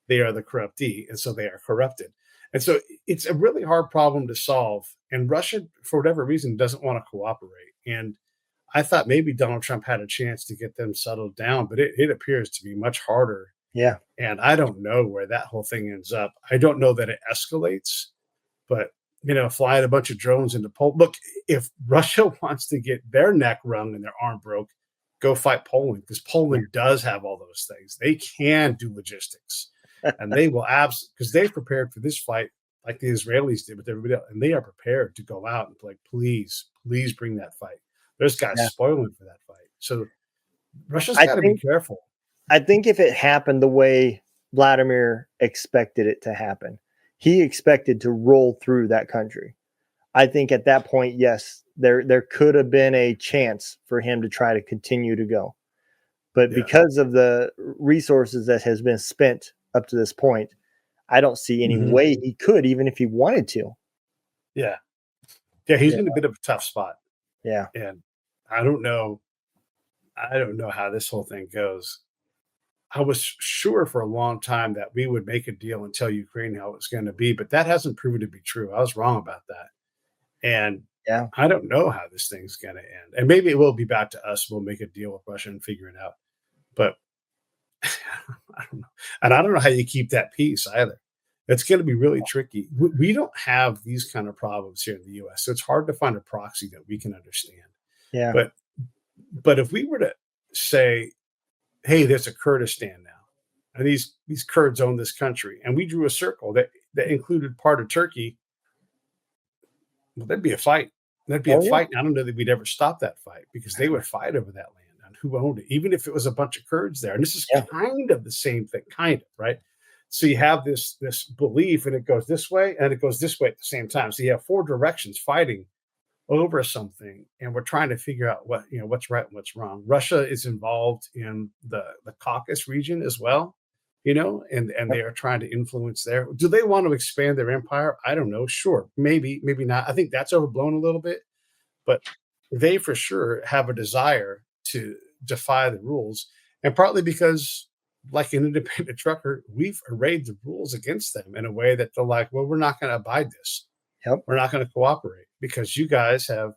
They are the corruptee, and so they are corrupted. And so it's a really hard problem to solve. And Russia, for whatever reason, doesn't want to cooperate. And I thought maybe Donald Trump had a chance to get them settled down, but it appears to be much harder. Yeah. And I don't know where that whole thing ends up. I don't know that it escalates, but, you know, flying a bunch of drones into Poland. Look, if Russia wants to get their neck wrung and their arm broke, go fight Poland, because Poland does have all those things. They can do logistics. And they will because they've prepared for this fight like the Israelis did with everybody else. And they are prepared to go out and like, please bring that fight. There's guys spoiling for that fight. So Russia's got to be careful. I think if it happened the way Vladimir expected it to happen, he expected to roll through that country. I think at that point, yes, there could have been a chance for him to try to continue to go. But because of the resources that has been spent up to this point, I don't see any way he could, even if he wanted to. Yeah. Yeah, he's in a bit of a tough spot. Yeah. And I don't know how this whole thing goes. I was sure for a long time that we would make a deal and tell Ukraine how it's going to be, but that hasn't proven to be true. I was wrong about that. And I don't know how this thing's going to end. And maybe it will be back to us. We'll make a deal with Russia and figure it out. But I don't know. And I don't know how you keep that peace either. It's going to be really tricky. We don't have these kind of problems here in the U.S., so it's hard to find a proxy that we can understand. Yeah. But if we were to say, hey, there's a Kurdistan now, and these Kurds own this country, and we drew a circle that included part of Turkey, well, there'd be a fight. There'd be a fight. I don't know that we'd ever stop that fight because they would fight over that land and who owned it, even if it was a bunch of Kurds there. And this is kind of the same thing, right? So you have this belief, and it goes this way, and it goes this way at the same time. So you have four directions fighting over something, and we're trying to figure out what's right and what's wrong. Russia is involved in the Caucasus region as well, and they are trying to influence there. Do they want to expand their empire? I don't know. Sure, maybe not. I think that's overblown a little bit, but they for sure have a desire to defy the rules, and partly because, like an independent trucker, we've arrayed the rules against them in a way that they're like, well, we're not going to abide this. We're not going to cooperate because you guys have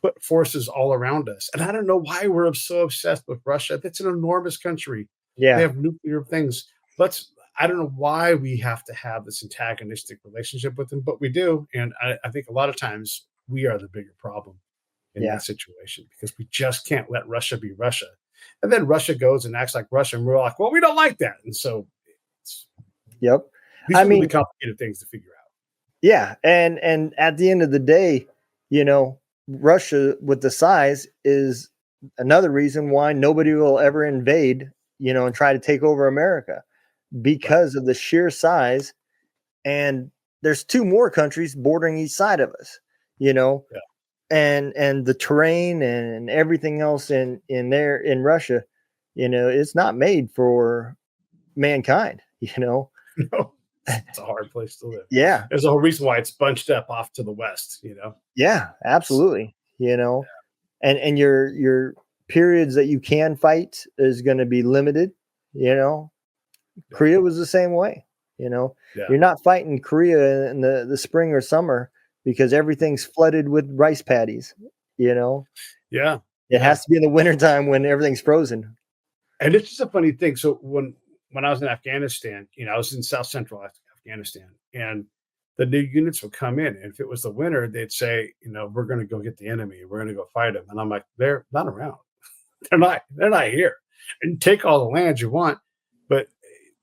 put forces all around us. And I don't know why we're so obsessed with Russia. That's an enormous country. Yeah. They have nuclear things. I don't know why we have to have this antagonistic relationship with them, but we do. And I think a lot of times we are the bigger problem in that situation because we just can't let Russia be Russia. And then Russia goes and acts like Russia, and we're like, well, we don't like that. And so these are really complicated things to figure out. Yeah. And at the end of the day, Russia with the size is another reason why nobody will ever invade, and try to take over America because of the sheer size. And there's two more countries bordering each side of us, and the terrain and everything else in Russia, it's not made for mankind, No, it's a hard place to live. Yeah. There's a whole reason why it's bunched up off to the west, Yeah, absolutely. And your periods that you can fight is going to be limited, You know, Yeah. Korea was the same way. You know, Yeah. you're not fighting Korea in the spring or summer because everything's flooded with rice paddies. You know, Yeah. it has to be in the wintertime when everything's frozen. And it's just a funny thing. So when I was in Afghanistan, I was in South Central Afghanistan, and the new units would come in, and if it was the winter, they'd say, we're going to go get the enemy, we're going to go fight them, and I'm like, they're not around, they're not here, and take all the land you want, but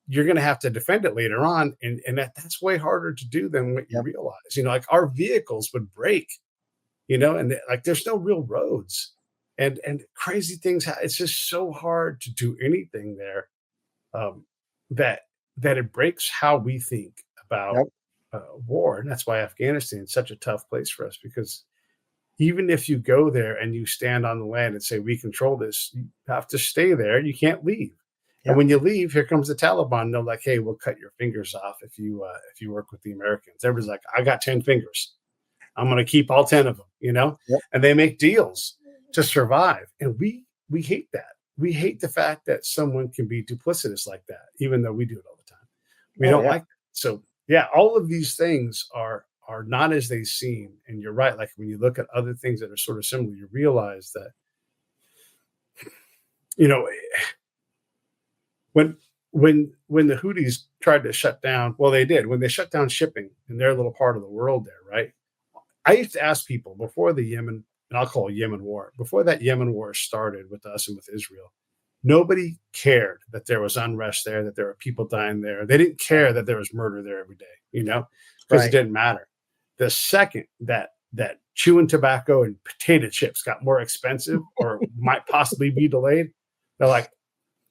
you're going to have to defend it later on, and that's way harder to do than what you Yep. realize. Like our vehicles would break, and like there's no real roads, and crazy things. It's just so hard to do anything there, um, that it breaks how we think about Yep. war, and that's why Afghanistan is such a tough place for us, because even if you go there and you stand on the land and say we control this, you have to stay there. You can't leave. And Yep. when you leave, here comes the Taliban. And they're like, "Hey, we'll cut your fingers off if you work with the Americans." Everybody's like, "I got 10 fingers. I'm going to keep all 10 of them." Yep. And they make deals to survive, and we hate that. We hate the fact that someone can be duplicitous like that, even though we do it all the time. We don't like that. So yeah, all of these things are not as they seem. And you're right. Like when you look at other things that are sort of similar, you realize that, when the Houthis tried to shut down, well, they did, when they shut down shipping in their little part of the world there, right? I used to ask people before the Yemen, and I'll call it Yemen war, before that Yemen war started with us and with Israel, nobody cared that there was unrest there, that there were people dying there. They didn't care that there was murder there every day, because it didn't matter. The second that chewing tobacco and potato chips got more expensive or might possibly be delayed, they're like,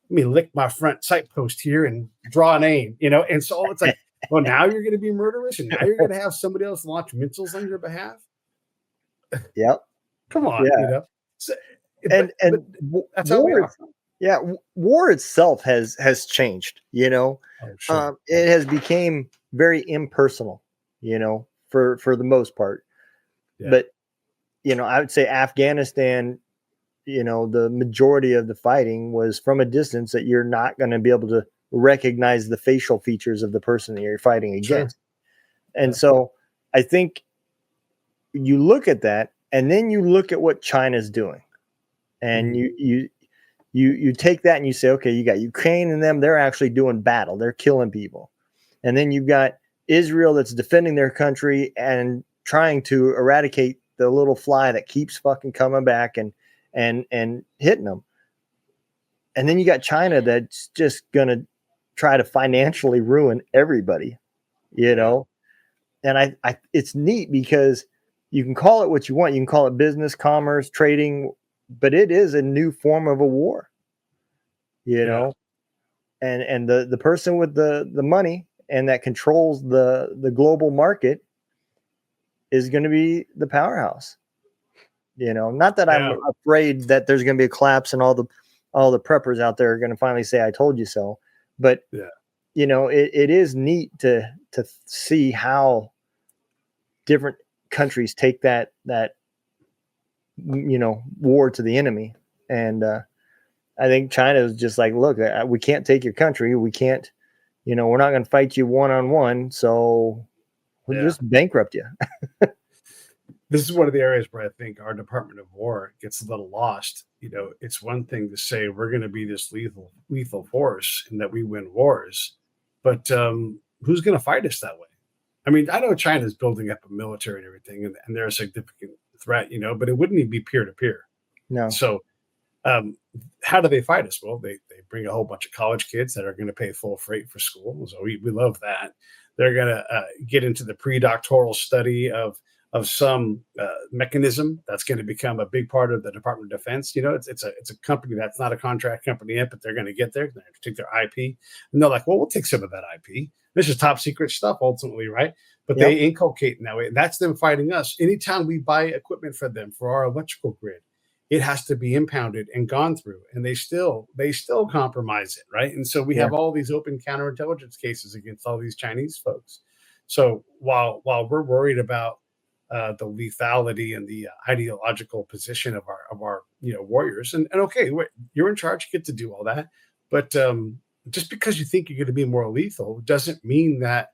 let me lick my front sight post here and draw an aim, And so it's like, well, now you're going to be murderous, and now you're going to have somebody else launch missiles on your behalf. Yep. Come on, So, and that's how we are. Yeah, war itself has changed. Oh, sure. It has become very impersonal. For the most part. Yeah. But I would say Afghanistan, the majority of the fighting was from a distance that you're not going to be able to recognize the facial features of the person that you're fighting against. Sure. And so I think you look at that, and then you look at what China's doing, and you take that and you say, okay, you got Ukraine and them, they're actually doing battle, they're killing people. And then you've got Israel that's defending their country and trying to eradicate the little fly that keeps fucking coming back and hitting them. And then you got China that's just going to try to financially ruin everybody, And I it's neat because you can call it what you want. You can call it business, commerce, trading, but it is a new form of a war, And the person with the money and that controls the global market is going to be the powerhouse. Not that I'm afraid that there's going to be a collapse and all the preppers out there are going to finally say, I told you so. But, it is neat to see how different countries take that war to the enemy. And I think China is just like, look, we can't take your country. We can't, we're not going to fight you one-on-one. So we'll just bankrupt you. This is one of the areas where I think our Department of War gets a little lost. It's one thing to say we're going to be this lethal force and that we win wars, but who's going to fight us that way? I mean, I know China's building up a military and everything, and they're a significant threat, but it wouldn't even be peer to peer. No. So how do they fight us? Well, they bring a whole bunch of college kids that are going to pay full freight for school. So we love that. They're going to get into the pre-doctoral study of some mechanism that's going to become a big part of the Department of Defense. It's a company that's not a contract company yet, but they're going to get there. They're going to take their IP, and they're like, well, we'll take some of that IP. This is top secret stuff ultimately, right? But they inculcate in that way. That's them fighting us. Anytime we buy equipment for them for our electrical grid, it has to be impounded and gone through, and they still compromise it, right? And so we have all these open counterintelligence cases against all these Chinese folks. So while we're worried about the lethality and the ideological position of our warriors, and okay, you're in charge, you get to do all that, but just because you think you're going to be more lethal doesn't mean that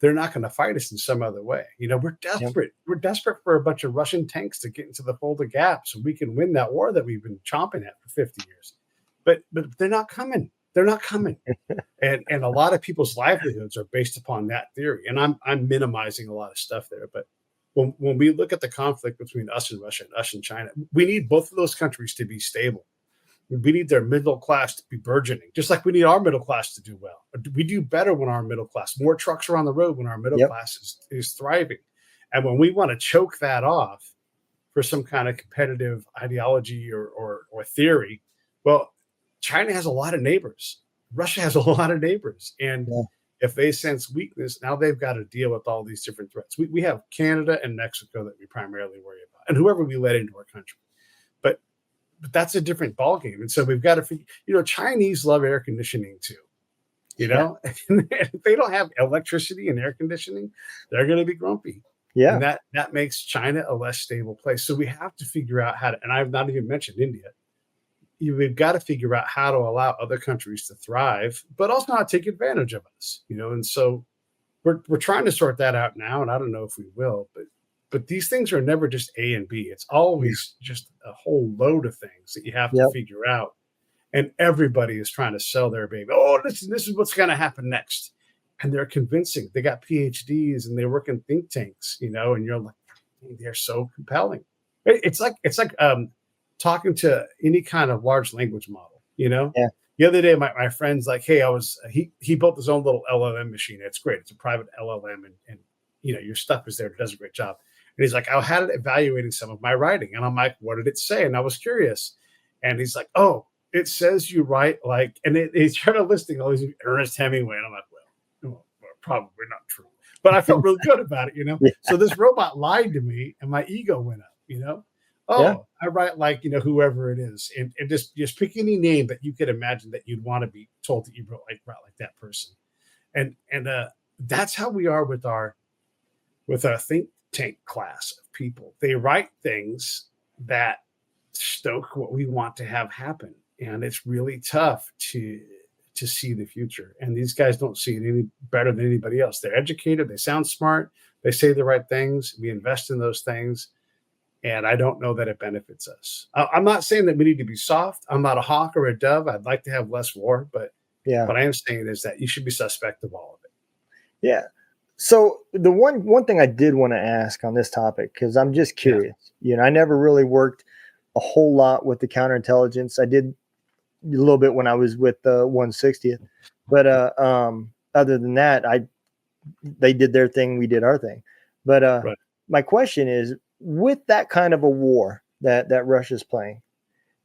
they're not going to fight us in some other way. We're Yep. desperate. We're desperate for a bunch of Russian tanks to get into the Fulda Gap so we can win that war that we've been chomping at for 50 years. But they're not coming. They're not coming. And a lot of people's livelihoods are based upon that theory. And I'm minimizing a lot of stuff there. But when we look at the conflict between us and Russia and us and China, we need both of those countries to be stable. We need their middle class to be burgeoning, just like we need our middle class to do well. We do better when our middle class, more trucks are on the road when our middle Yep. class is thriving. And when we want to choke that off for some kind of competitive ideology or theory, well, China has a lot of neighbors. Russia has a lot of neighbors. And Yeah. if they sense weakness, now they've got to deal with all these different threats. We have Canada and Mexico that we primarily worry about, and whoever we let into our country. But that's a different ballgame. And so we've got to figure, Chinese love air conditioning too. If they don't have electricity and air conditioning, they're going to be grumpy. Yeah. And that makes China a less stable place. So we have to figure out how to, and I've not even mentioned India. We've got to figure out how to allow other countries to thrive, but also not take advantage of us, and so we're trying to sort that out now. And I don't know if we will, but these things are never just A and B. It's always just a whole load of things that you have to figure out. And everybody is trying to sell their baby. Oh, this is what's going to happen next. And they're convincing. They got PhDs and they work in think tanks, and you're like, they're so compelling. It's like talking to any kind of large language model, Yeah. The other day, my friend's like, hey, he built his own little LLM machine. It's great. It's a private LLM and your stuff is there. It does a great job. And he's like, I had it evaluating some of my writing. And I'm like, what did it say? And I was curious. And he's like, oh, it says you write like, and he's trying to listing all these Ernest Hemingway. And I'm like, well, probably not true. But I felt real good about it, Yeah. So this robot lied to me and my ego went up, Oh, yeah. I write like, whoever it is. And just pick any name that you could imagine that you'd want to be told that you wrote like that person. And that's how we are with our think tank class of people. They write things that stoke what we want to have happen. And it's really tough to see the future. And these guys don't see it any better than anybody else. They're educated. They sound smart. They say the right things. We invest in those things. And I don't know that it benefits us. I'm not saying that we need to be soft. I'm not a hawk or a dove. I'd like to have less war, but what I am saying is that you should be suspect of all of it. Yeah. So the one thing I did want to ask on this topic, because I'm just curious, I never really worked a whole lot with the counterintelligence. I did a little bit when I was with the 160th, but other than that, they did their thing, we did our thing. But right. My question is, with that kind of a war that Russia's playing,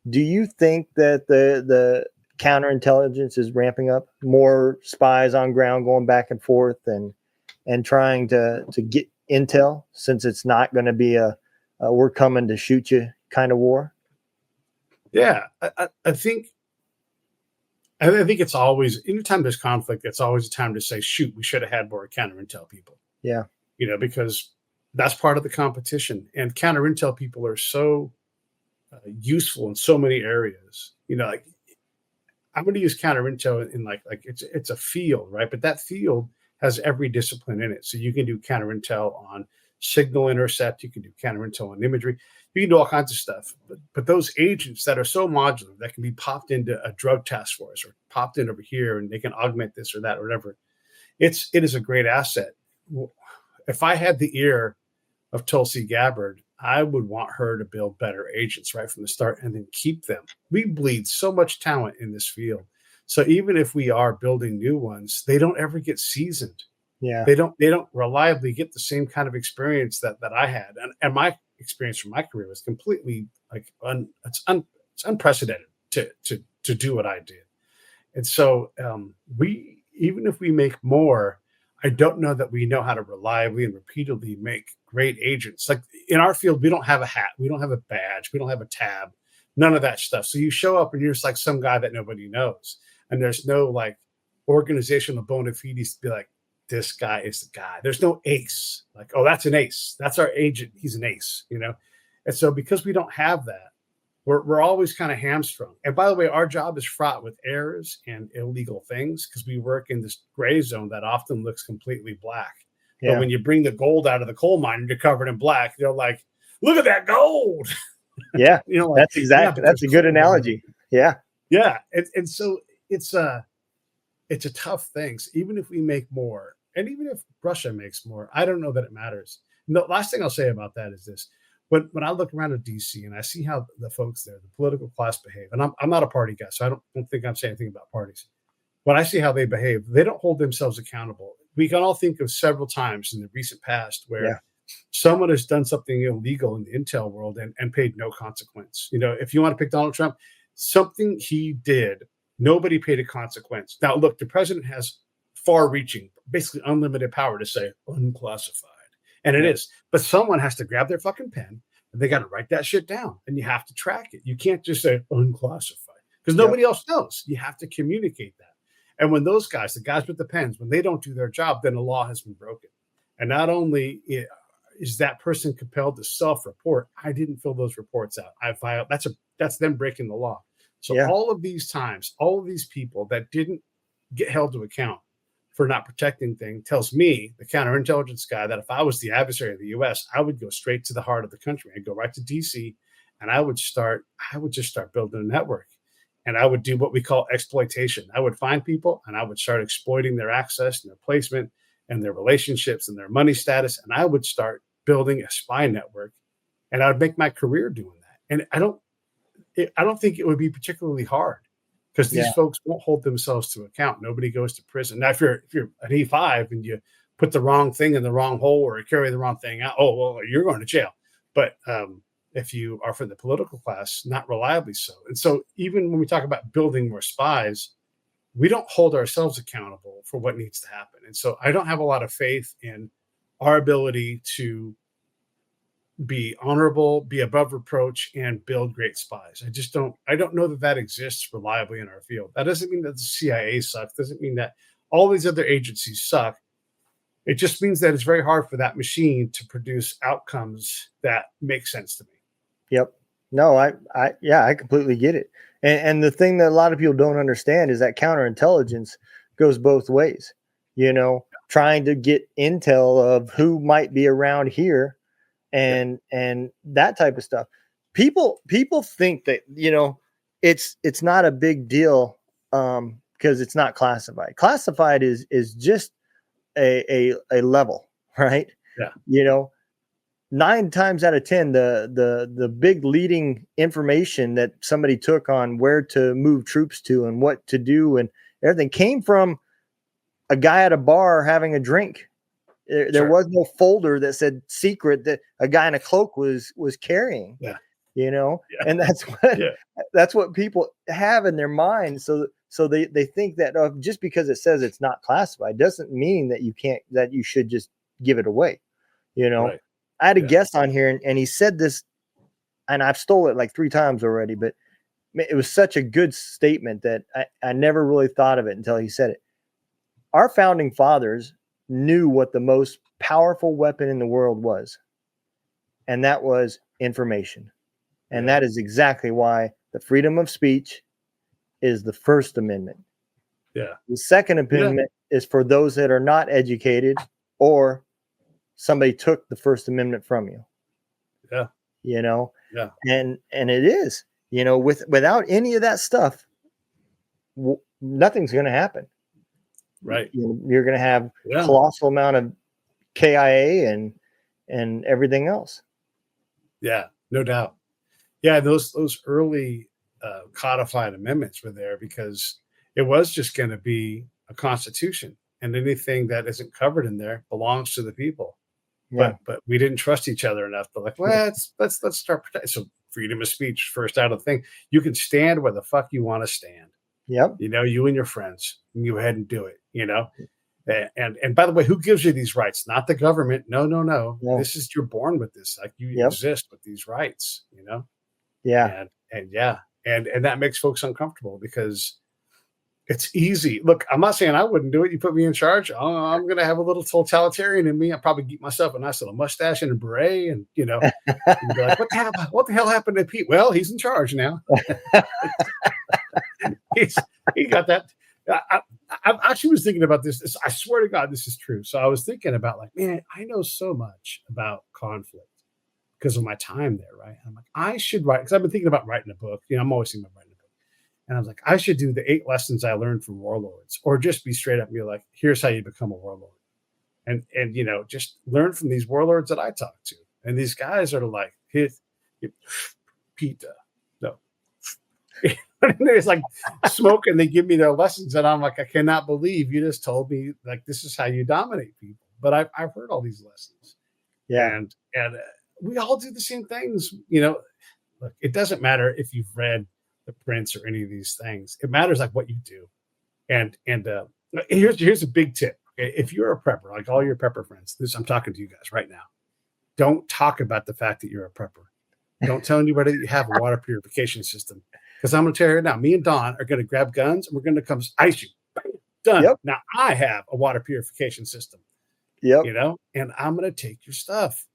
do you think that the counterintelligence is ramping up, more spies on ground going back and forth and trying to get intel, since it's not going to be a we're coming to shoot you kind of war? Yeah, I think it's always, anytime there's conflict, it's always a time to say, shoot, we should have had more counterintel people. Yeah. Because that's part of the competition. And counterintel people are so useful in so many areas. Like, I'm going to use counterintel in like it's a field, right? But that field has every discipline in it. So you can do counterintel on signal intercept. You can do counterintel on imagery. You can do all kinds of stuff. But those agents that are so modular that can be popped into a drug task force or popped in over here, and they can augment this or that or whatever. It is a great asset. If I had the ear of Tulsi Gabbard, I would want her to build better agents right from the start and then keep them. We bleed so much talent in this field. So even if we are building new ones, they don't ever get seasoned. Yeah. They don't reliably get the same kind of experience that I had. And my experience from my career was completely like it's unprecedented to do what I did. And so even if we make more, I don't know that we know how to reliably and repeatedly make great agents. Like in our field, we don't have a hat. We don't have a badge. We don't have a tab. None of that stuff. So you show up and you're just like some guy that nobody knows. And there's no like organizational bona fides to be like, this guy is the guy. There's no ace. Like, oh, that's an ace. That's our agent. He's an ace, And so because we don't have that, we're always kind of hamstrung. And by the way, our job is fraught with errors and illegal things because we work in this gray zone that often looks completely black. But when you bring the gold out of the coal mine and you're covered in black, they're like, look at that gold. Yeah. Like, that's exactly, that's a good analogy. Yeah. Yeah. And so it's a tough thing. So even if we make more, and even if Russia makes more, I don't know that it matters. And the last thing I'll say about that is this. When I look around at DC and I see how the folks there, the political class behave, and I'm not a party guy, so I don't think I'm saying anything about parties. When I see how they behave, they don't hold themselves accountable. We can all think of several times in the recent past where someone has done something illegal in the intel world and paid no consequence. If you want to pick Donald Trump, something he did, nobody paid a consequence. Now, look, the president has far-reaching, basically unlimited power to say unclassified. And it is. But someone has to grab their fucking pen and they got to write that shit down and you have to track it. You can't just say unclassified because nobody else knows. You have to communicate that. And when those guys, the guys with the pens, when they don't do their job, then the law has been broken. And not only is that person compelled to self-report, I didn't fill those reports out. I filed. That's them breaking the law. So all of these times, all of these people that didn't get held to account for not protecting things tells me, the counterintelligence guy, that if I was the adversary of the U.S., I would go straight to the heart of the country. I'd go right to D.C. and I would just start building a network. And I would do what we call exploitation. I would find people and I would start exploiting their access and their placement and their relationships and their money status. And I would start building a spy network and I would make my career doing that. And I don't think it would be particularly hard. Because these folks won't hold themselves to account. Nobody goes to prison. Now, if you're an E5 and you put the wrong thing in the wrong hole or you carry the wrong thing out, oh, well, you're going to jail. But if you are from the political class, not reliably so. And so even when we talk about building more spies, we don't hold ourselves accountable for what needs to happen. And so I don't have a lot of faith in our ability to be honorable, be above reproach, and build great spies. I don't know that exists reliably in our field. That doesn't mean that the CIA sucks. Doesn't mean that all these other agencies suck. It just means that it's very hard for that machine to produce outcomes that make sense to me. Yep. No, I completely get it. And the thing that a lot of people don't understand is that counterintelligence goes both ways, trying to get intel of who might be around here and that type of stuff. People think that, it's not a big deal because it's not classified. Classified is just a level, right? Yeah. 9 times out of 10, the big leading information that somebody took on where to move troops to and what to do and everything came from a guy at a bar having a drink. There was no folder that said secret that a guy in a cloak was carrying. And that's what people have in their mind. So they think that just because it says it's not classified doesn't mean that you should just give it away. Right. I had a guest on here and he said this, and I've stole it like 3 times already, but it was such a good statement that I never really thought of it until he said it. Our founding fathers knew what the most powerful weapon in the world was, and that was information. And that is exactly why the freedom of speech is the First Amendment. Yeah. The Second Amendment is for those that are not educated or somebody took the First Amendment from you. Yeah. Yeah. And it is, without any of that stuff, nothing's going to happen. Right. You're going to have colossal amount of KIA and everything else. Yeah, no doubt. Yeah, those early codified amendments were there because it was just going to be a constitution, and anything that isn't covered in there belongs to the people. Yeah. But we didn't trust each other enough. But let's start protecting. So freedom of speech first out of the thing. You can stand where the fuck you want to stand. Yep. You and your friends, and you go ahead and do it. And by the way, who gives you these rights? Not the government. No. This is, you're born with this. Like you exist with these rights. Yeah. And that makes folks uncomfortable because It's easy. Look, I'm not saying I wouldn't do it. You put me in charge. I'm going to have a little totalitarian in me. I'll probably get myself a nice little mustache and a beret, and and be like, what the hell happened to Pete? Well, he's in charge now. He got that. I actually was thinking about this. I swear to God, this is true. So I was thinking about like, man, I know so much about conflict because of my time there, right? I'm like, I should write, because I've been thinking about writing a book. I'm always thinking about writing a book. And I was like, I should do the 8 lessons I learned from warlords, or just be straight up and be like, here's how you become a warlord. And just learn from these warlords that I talk to. And these guys are like, Pete, no. It's like smoke, and they give me their lessons, and I'm like, I cannot believe you just told me like this is how you dominate people. But I've heard all these lessons. Yeah. And we all do the same things. Look, it doesn't matter if you've read The Prince or any of these things. It matters like what you do. And here's a big tip. Okay? If you're a prepper, like all your prepper friends, I'm talking to you guys right now. Don't talk about the fact that you're a prepper. Don't tell anybody that you have a water purification system. Because I'm going to tell you right now, me and Don are going to grab guns and we're going to come ice you. Done. Yep. Now I have a water purification system. Yep. And I'm going to take your stuff.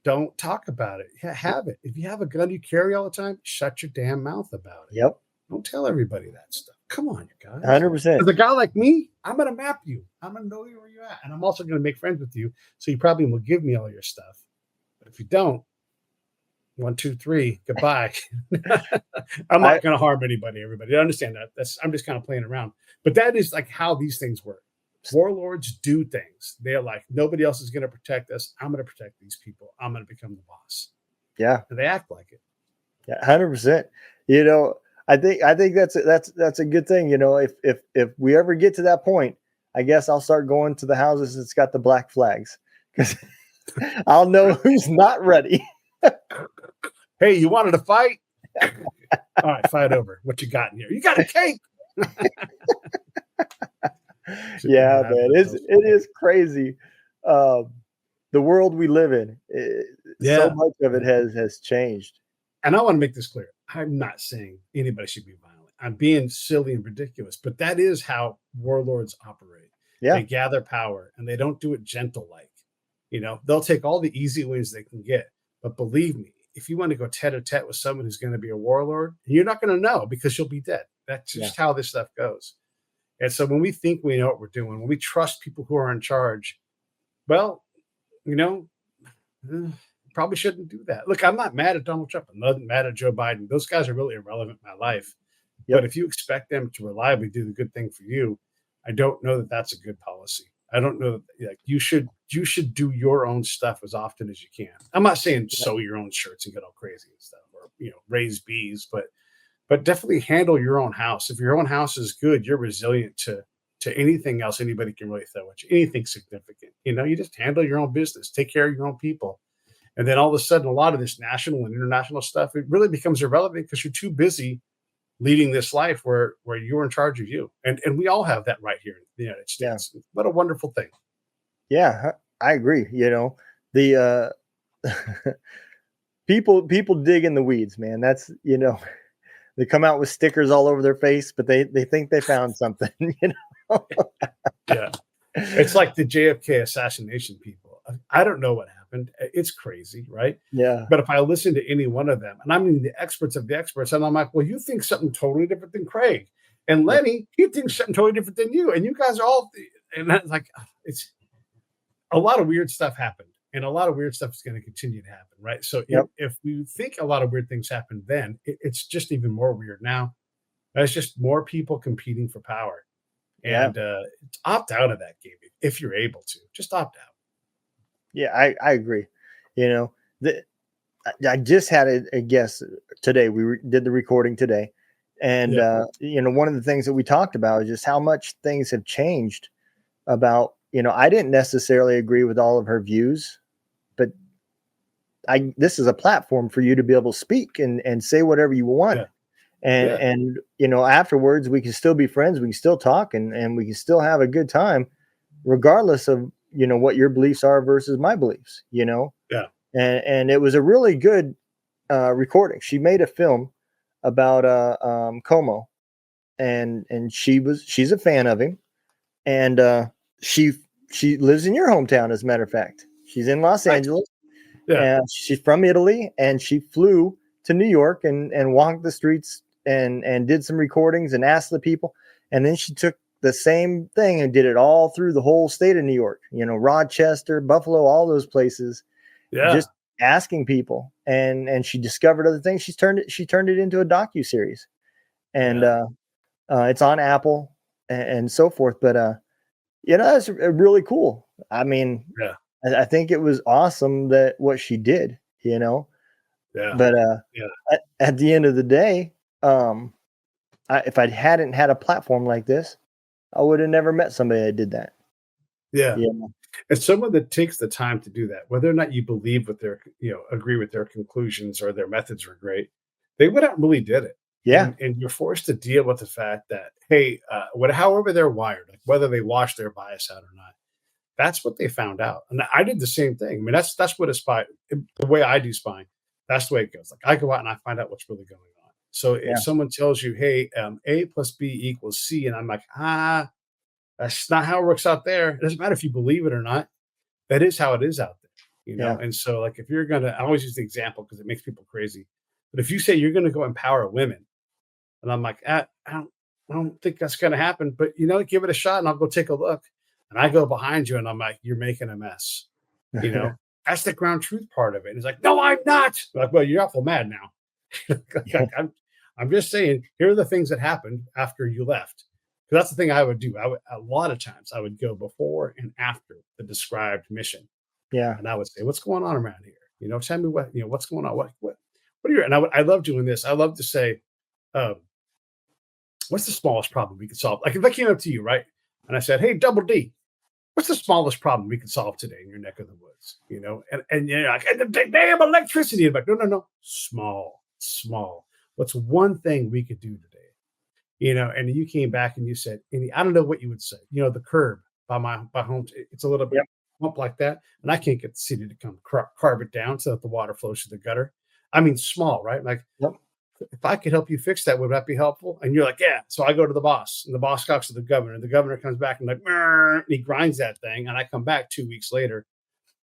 Don't talk about it. Yeah, have it. If you have a gun you carry all the time, shut your damn mouth about it. Yep. Don't tell everybody that stuff. Come on, you guys. 100%. As a guy like me, I'm going to map you. I'm going to know where you're at. And I'm also going to make friends with you. So you probably will give me all your stuff. But if you don't, 1, 2, 3, goodbye. I'm not going to harm anybody, everybody. I understand that. I'm just kind of playing around. But that is like how these things work. Warlords do things. They're like, nobody else is going to protect us. I'm going to protect these people. I'm going to become the boss. Yeah. And they act like it. Yeah, 100%. I think that's a good thing. If we ever get to that point, I guess I'll start going to the houses that's got the black flags, because I'll know who's not ready. Hey, you wanted to fight? All right, fight over. What you got in here? You got a cake. Yeah, man, it is crazy. The world we live in, so much of it has changed. And I want to make this clear. I'm not saying anybody should be violent. I'm being silly and ridiculous, but that is how warlords operate. Yeah. They gather power, and they don't do it gentle-like. They'll take all the easy wins they can get. But believe me, if you want to go tete-a-tete with someone who's going to be a warlord, you're not going to know, because you'll be dead. That's just how this stuff goes. And so when we think we know what we're doing, when we trust people who are in charge, well, probably shouldn't do that. Look, I'm not mad at Donald Trump. I'm not mad at Joe Biden. Those guys are really irrelevant in my life. Yep. But if you expect them to reliably do the good thing for you, I don't know that that's a good policy. I don't know that you should do your own stuff as often as you can. I'm not saying sew your own shirts and get all crazy and stuff, or raise bees, but definitely handle your own house. If your own house is good, you're resilient to anything else anybody can really throw at you, anything significant. You just handle your own business, take care of your own people. And then all of a sudden, a lot of this national and international stuff, it really becomes irrelevant because you're too busy leading this life where you're in charge of you. And we all have that right here in the United States. Yeah. What a wonderful thing. Yeah, I agree. The people dig in the weeds, man. That's, they come out with stickers all over their face, but they think they found something, Yeah. It's like the JFK assassination people. I don't know what happened. It's crazy, right? Yeah. But if I listen to any one of them, and I mean the experts of the experts, and I'm like, well, you think something totally different than Craig. And Lenny, he thinks something totally different than you. And you guys are all, and that's like, it's a lot of weird stuff happened. And a lot of weird stuff is going to continue to happen, right? So if we think a lot of weird things happened then, it's just even more weird now. It's just more people competing for power. And opt out of that game if you're able to. Just opt out. Yeah, I agree. I just had a guest today. We did the recording today. And, one of the things that we talked about is just how much things have changed about, I didn't necessarily agree with all of her views, but this is a platform for you to be able to speak and say whatever you want. Yeah. And afterwards we can still be friends. We can still talk and we can still have a good time, regardless of, what your beliefs are versus my beliefs, Yeah. And it was a really good recording. She made a film about Como, and she's a fan of him, and she lives in your hometown, as a matter of fact. She's in Los Angeles, and she's from Italy, and she flew to New York and walked the streets and did some recordings and asked the people, and then she took the same thing and did it all through the whole state of New York, Rochester, Buffalo, all those places, just asking people, and she discovered other things. She turned it into a docuseries, and it's on Apple and so forth. But that's really cool. I mean, I think it was awesome that what she did, But at the end of the day, if I hadn't had a platform like this, I would have never met somebody that did that. Yeah. And someone that takes the time to do that, whether or not you believe with their, agree with their conclusions or their methods were great, they went out and really did it. Yeah. And you're forced to deal with the fact that, hey, however they're wired, like whether they wash their bias out or not, that's what they found out. And I did the same thing. I mean, that's what the way I do spying, that's the way it goes. Like I go out and I find out what's really going on. So if someone tells you, hey, A plus B equals C, and I'm like, that's not how it works out there. It doesn't matter if you believe it or not. That is how it is out there, And so, like, if you're I always use the example because it makes people crazy. But if you say you're going to go empower women, and I'm like, I don't think that's going to happen. But give it a shot, and I'll go take a look. And I go behind you, and I'm like, you're making a mess. That's the ground truth part of it. And it's like, no, I'm not. I'm like, well, you're awful mad now. I'm just saying, here are the things that happened after you left. That's the thing I would do. A lot of times I would go before and after the described mission. Yeah. And I would say, what's going on around here? Tell me what's going on. What are your, and I love doing this. I love to say, what's the smallest problem we could solve? Like if I came up to you, right? And I said, hey, Double D, what's the smallest problem we could solve today in your neck of the woods? And you're like, damn electricity. I'm like, no, small. What's one thing we could do today? And you came back and you said, I don't know what you would say. The curb by home, it's a little bit bump like that. And I can't get the city to come carve it down so that the water flows to the gutter. I mean, small, right? Like, if I could help you fix that, would that be helpful? And you're like, yeah. So I go to the boss, and the boss talks to the governor, and the governor comes back and like, and he grinds that thing. And I come back 2 weeks later,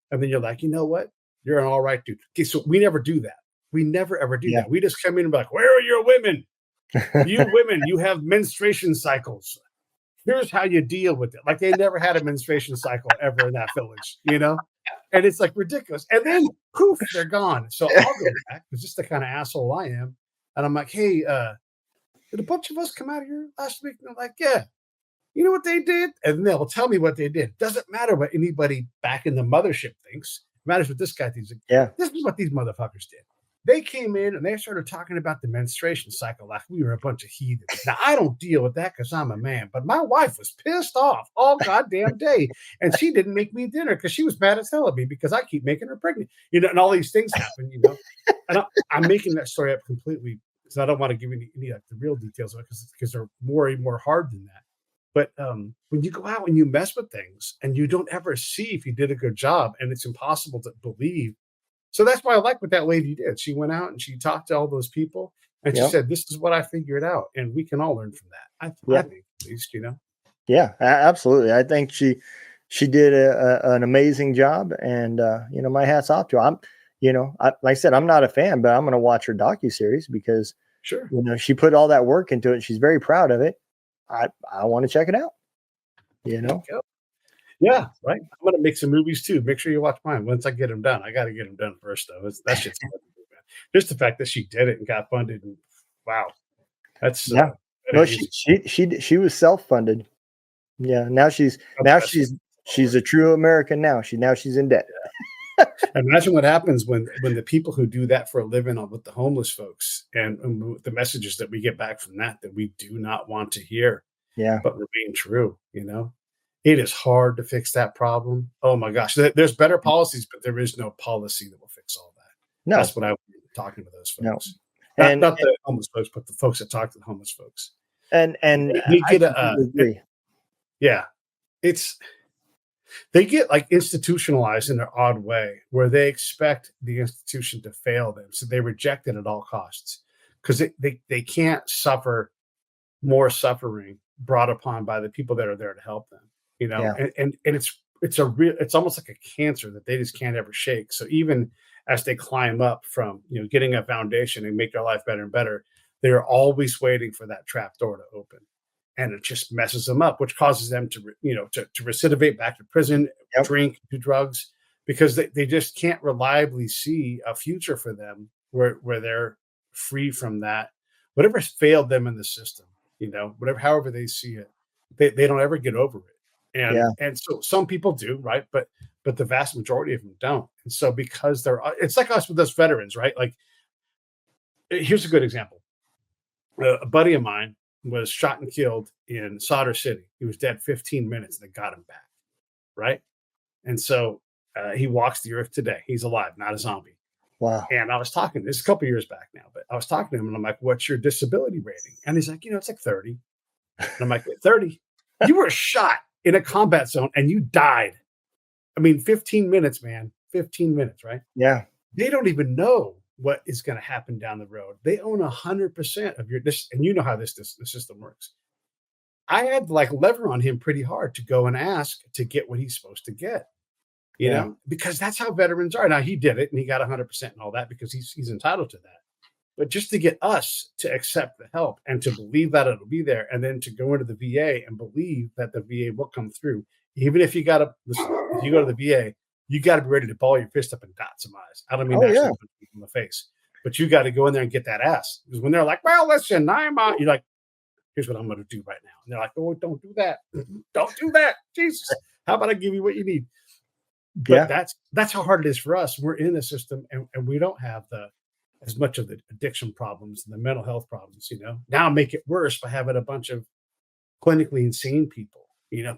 and then you're like, you know what? You're an all right dude. Okay, so we never do that. We never ever do that. We just come in and be like, where are your women? You women, you have menstruation cycles. Here's how you deal with it. Like they never had a menstruation cycle ever in that village, And it's like ridiculous. And then poof, they're gone. So I'll go back because just the kind of asshole I am. And I'm like, hey, did a bunch of us come out of here last week? And they're like, yeah. You know what they did? And they'll tell me what they did. Doesn't matter what anybody back in the mothership thinks. It matters what this guy thinks. This is what these motherfuckers did. They came in and they started talking about the menstruation cycle like we were a bunch of heathens. Now, I don't deal with that because I'm a man, but my wife was pissed off all goddamn day. And she didn't make me dinner because she was mad as hell at me because I keep making her pregnant. And all these things happen, And I'm making that story up completely because I don't want to give any the real details of it because they're more and more hard than that. But when you go out and you mess with things and you don't ever see if you did a good job and it's impossible to believe. So that's why I like what that lady did. She went out and she talked to all those people and she said, this is what I figured out. And we can all learn from that. I think at least, Yeah, absolutely. I think she did an amazing job and, my hat's off to her. Like I said, I'm not a fan, but I'm going to watch her docuseries because she put all that work into it. She's very proud of it. I want to check it out, Yeah, right. I'm going to make some movies too. Make sure you watch mine once I get them done. I got to get them done first, though. That shit's fun to do, man. Just the fact that she did it and got funded. And, wow, that's No, she was self-funded. Yeah, now she's a true American. Now she's in debt. Imagine what happens when the people who do that for a living with the homeless folks and the messages that we get back from that we do not want to hear. Yeah, but remain true. It is hard to fix that problem. Oh my gosh. There's better policies, but there is no policy that will fix all that. No. That's what I was talking to those folks. No. Not the homeless folks, but the folks that talk to the homeless folks. And we get they get like institutionalized in an odd way where they expect the institution to fail them. So they reject it at all costs because they can't suffer more suffering brought upon by the people that are there to help them, Yeah. and it's almost like a cancer that they just can't ever shake. So even as they climb up from, getting a foundation and make their life better and better, they're always waiting for that trap door to open, and it just messes them up, which causes them to recidivate back to prison, Yep. drink, do drugs, because they just can't reliably see a future for them where they're free from that, whatever's failed them in the system, whatever, however they see it, they don't ever get over it. Yeah. And so some people do, right? But the vast majority of them don't. And so because it's like us with us veterans, right? Like, here's a good example. A buddy of mine was shot and killed in Solder City. He was dead 15 minutes and they got him back, right? And so he walks the earth today. He's alive, not a zombie. Wow. And I was talking, this is a couple years back now, but I was talking to him and I'm like, what's your disability rating? And he's like, it's like 30. And I'm like, 30? You were shot in a combat zone and you died. I mean, 15 minutes, man. 15 minutes, right? Yeah. They don't even know what is going to happen down the road. They own 100% of this, and you know how the system works. I had to lever on him pretty hard to go and ask to get what he's supposed to get, because that's how veterans are. Now he did it and he got 100% and all that because he's entitled to that. But just to get us to accept the help and to believe that it'll be there, and then to go into the VA and believe that the VA will come through, even if you got to listen, if you go to the VA, you got to be ready to ball your fist up and dot some eyes. I don't mean actually punch people in the face, but you got to go in there and get that ass. Because when they're like, well, listen, you're like, here's what I'm going to do right now. And they're like, oh, don't do that. Don't do that. Jesus. How about I give you what you need? But that's how hard it is for us. We're in the system and we don't have as much of the addiction problems and the mental health problems, Now make it worse by having a bunch of clinically insane people,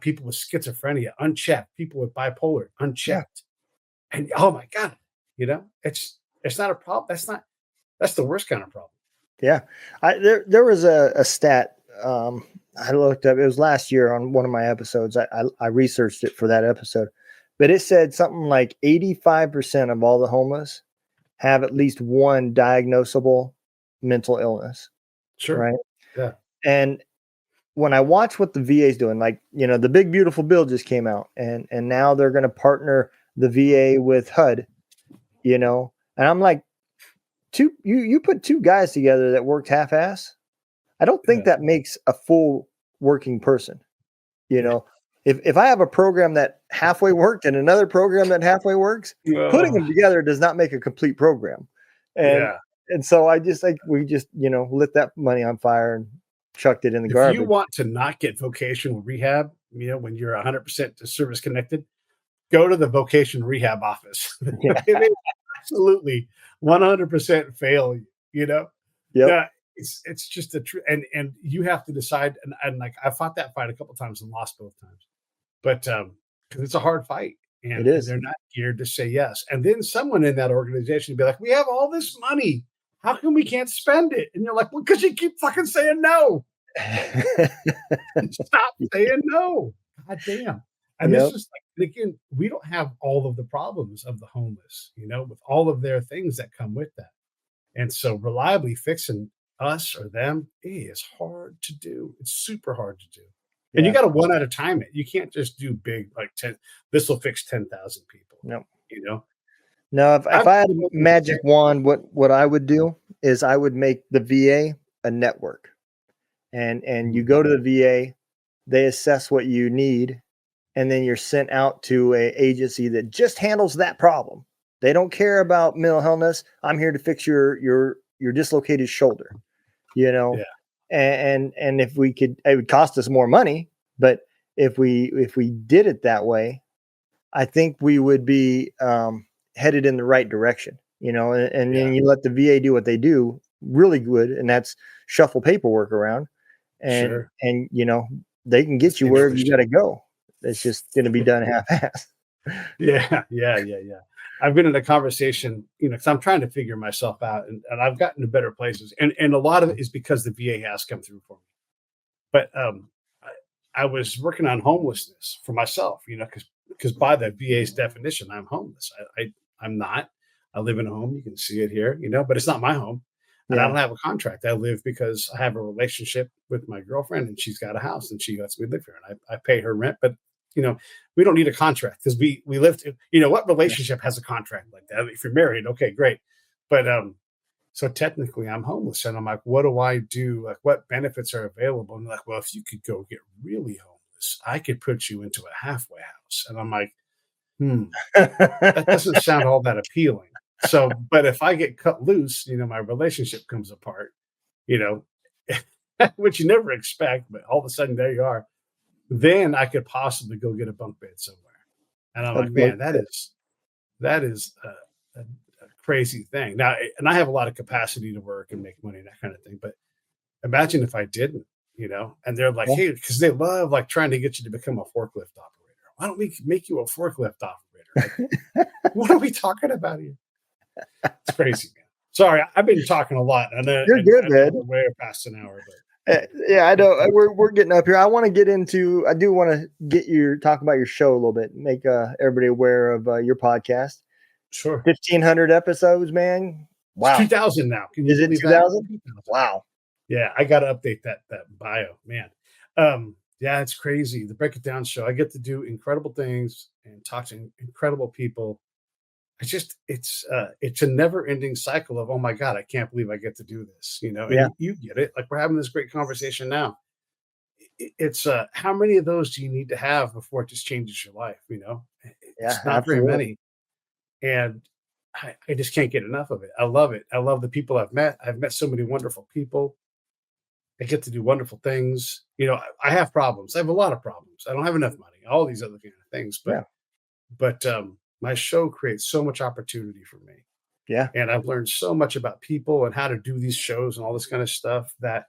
people with schizophrenia, unchecked, people with bipolar, unchecked. Yeah. And oh my God, it's not a problem. That's the worst kind of problem. Yeah. There was a stat I looked up. It was last year on one of my episodes. I researched it for that episode, but it said something like 85% of all the homeless have at least one diagnosable mental illness. Sure. Right. Yeah. And when I watch what the VA is doing, the big, beautiful bill just came out and now they're going to partner the VA with HUD, and I'm like, you put two guys together that worked half-ass. I don't think that makes a full working person. If I have a program that halfway worked and another program that halfway works, putting them together does not make a complete program. And so I just we just, lit that money on fire and chucked it in the garbage. If you want to not get vocational rehab, when you're 100% service connected, go to the vocational rehab office. Yeah. Absolutely 100% fail, Yeah. It's just the truth. And you have to decide. And I fought that fight a couple of times and lost both times. But because it's a hard fight, and it is. They're not geared to say yes. And then someone in that organization would be like, "We have all this money. How come we can't spend it?" And you're like, "Well, because you keep fucking saying no. Stop saying no. God damn." And this is again, we don't have all of the problems of the homeless, with all of their things that come with that. And so reliably fixing us or them is hard to do. It's super hard to do. And you got to one at a time it. You can't just do big, 10, this will fix 10,000 people. No. No, if I had a magic wand, what I would do is I would make the VA a network. And you go to the VA, they assess what you need, and then you're sent out to an agency that just handles that problem. They don't care about mental illness. I'm here to fix your dislocated shoulder, Yeah. And if we could, it would cost us more money, but if we did it that way, I think we would be headed in the right direction, and then you let the VA do what they do really good, and that's shuffle paperwork around, and they can get you wherever you got to go. It's just going to be done half-assed. Yeah. I've been in a conversation, because I'm trying to figure myself out, and I've gotten to better places, and a lot of it is because the VA has come through for me. But I was working on homelessness for myself, because by the VA's definition, I'm homeless. I'm not. I live in a home. You can see it here, but it's not my home. And I don't have a contract. I live because I have a relationship with my girlfriend, and she's got a house, and she lets me live here, and I pay her rent. But we don't need a contract because we live. What relationship has a contract like that? If you're married, okay, great. But so technically, I'm homeless, and I'm like, what do I do? Like, what benefits are available? And they're like, well, if you could go get really homeless, I could put you into a halfway house. And I'm like, that doesn't sound all that appealing. So, but if I get cut loose, my relationship comes apart, which you never expect, but all of a sudden there you are. Then I could possibly go get a bunk bed somewhere. And I'm like, man, that is a crazy thing. Now, and I have a lot of capacity to work and make money and that kind of thing. But imagine if I didn't, and they're like, hey, because they love like trying to get you to become a forklift operator. Why don't we make you a forklift operator? Like, what are we talking about here? It's crazy, man. Sorry, I've been talking a lot. You're good, man. We're way past an hour, but yeah, I know we're getting up here. I want to get into. I do want to talk about your show a little bit. Make everybody aware of your podcast. Sure, 1,500 episodes, man. Wow, 2,000 now. Is it 2,000? Wow. Yeah, I got to update that bio, man. Yeah, it's crazy. The Break It Down show. I get to do incredible things and talk to incredible people. It's a never ending cycle of, oh my God, I can't believe I get to do this. And you get it. Like, we're having this great conversation now. It's how many of those do you need to have before it just changes your life? It's not very many. And I just can't get enough of it. I love it. I love the people I've met. I've met so many wonderful people. I get to do wonderful things. I have problems. I have a lot of problems. I don't have enough money, all these other kind of things. But my show creates so much opportunity for me. Yeah. And I've learned so much about people and how to do these shows and all this kind of stuff that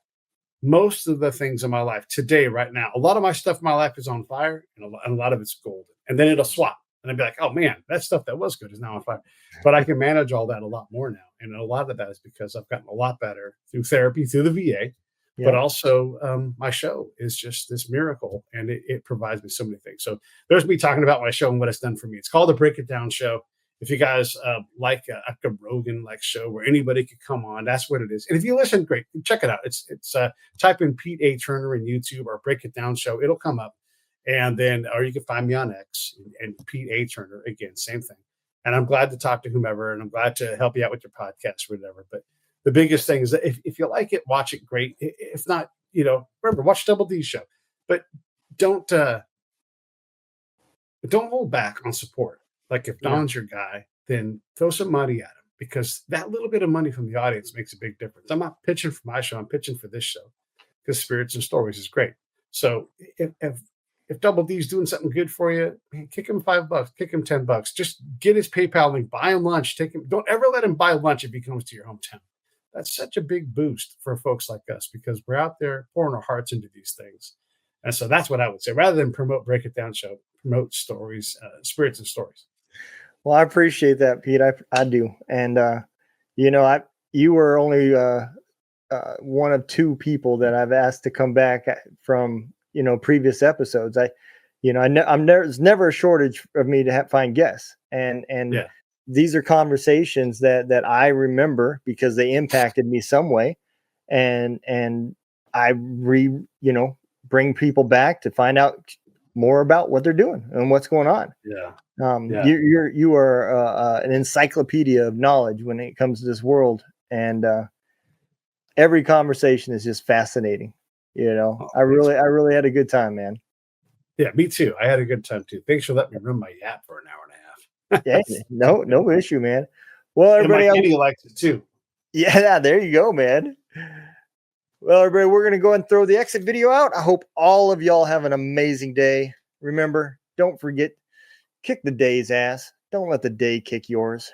most of the things in my life today, right now, a lot of my stuff in my life is on fire and a lot of it's golden. And then it'll swap. And I'd be like, oh man, that stuff that was good is now on fire. But I can manage all that a lot more now. And a lot of that is because I've gotten a lot better through therapy, through the VA. Yeah. But also my show is just this miracle, and it provides me so many things. So there's me talking about my show and what it's done for me. It's called the Break It Down Show. If you guys like a Rogan-like show where anybody could come on, that's what it is. And if you listen, great, check it out. It's type in Pete A. Turner in YouTube or Break It Down Show. It'll come up. And then, or you can find me on X and Pete A. Turner, again, same thing. And I'm glad to talk to whomever, and I'm glad to help you out with your podcast or whatever. But the biggest thing is that if you like it, watch it, great. If not, remember, watch Double D's show. But don't hold back on support. Like, if Don's your guy, then throw some money at him, because that little bit of money from the audience makes a big difference. I'm not pitching for my show. I'm pitching for this show, because Spirits and Stories is great. So if Double D's doing something good for you, man, kick him $5, kick him $10. Just get his PayPal link, buy him lunch, take him. Don't ever let him buy lunch if he comes to your hometown. That's such a big boost for folks like us, because we're out there pouring our hearts into these things. And so that's what I would say. Rather than promote Break It Down Show, promote stories, Spirits and Stories. Well, I appreciate that, Pete. I do. And, you were only one of two people that I've asked to come back from, previous episodes. There's never a shortage of me to find guests. And these are conversations that I remember because they impacted me some way. And I bring people back to find out more about what they're doing and what's going on. Yeah. You are an encyclopedia of knowledge when it comes to this world. And every conversation is just fascinating. I really had a good time, man. Yeah, me too. I had a good time too. Thanks for letting me run my yap for an hour and a half. Yeah, no issue, man. Well, everybody, and my kitty likes it too. Yeah, there you go, man. Well, everybody, we're going to go and throw the exit video out. I hope all of y'all have an amazing day. Remember, don't forget, kick the day's ass. Don't let the day kick yours.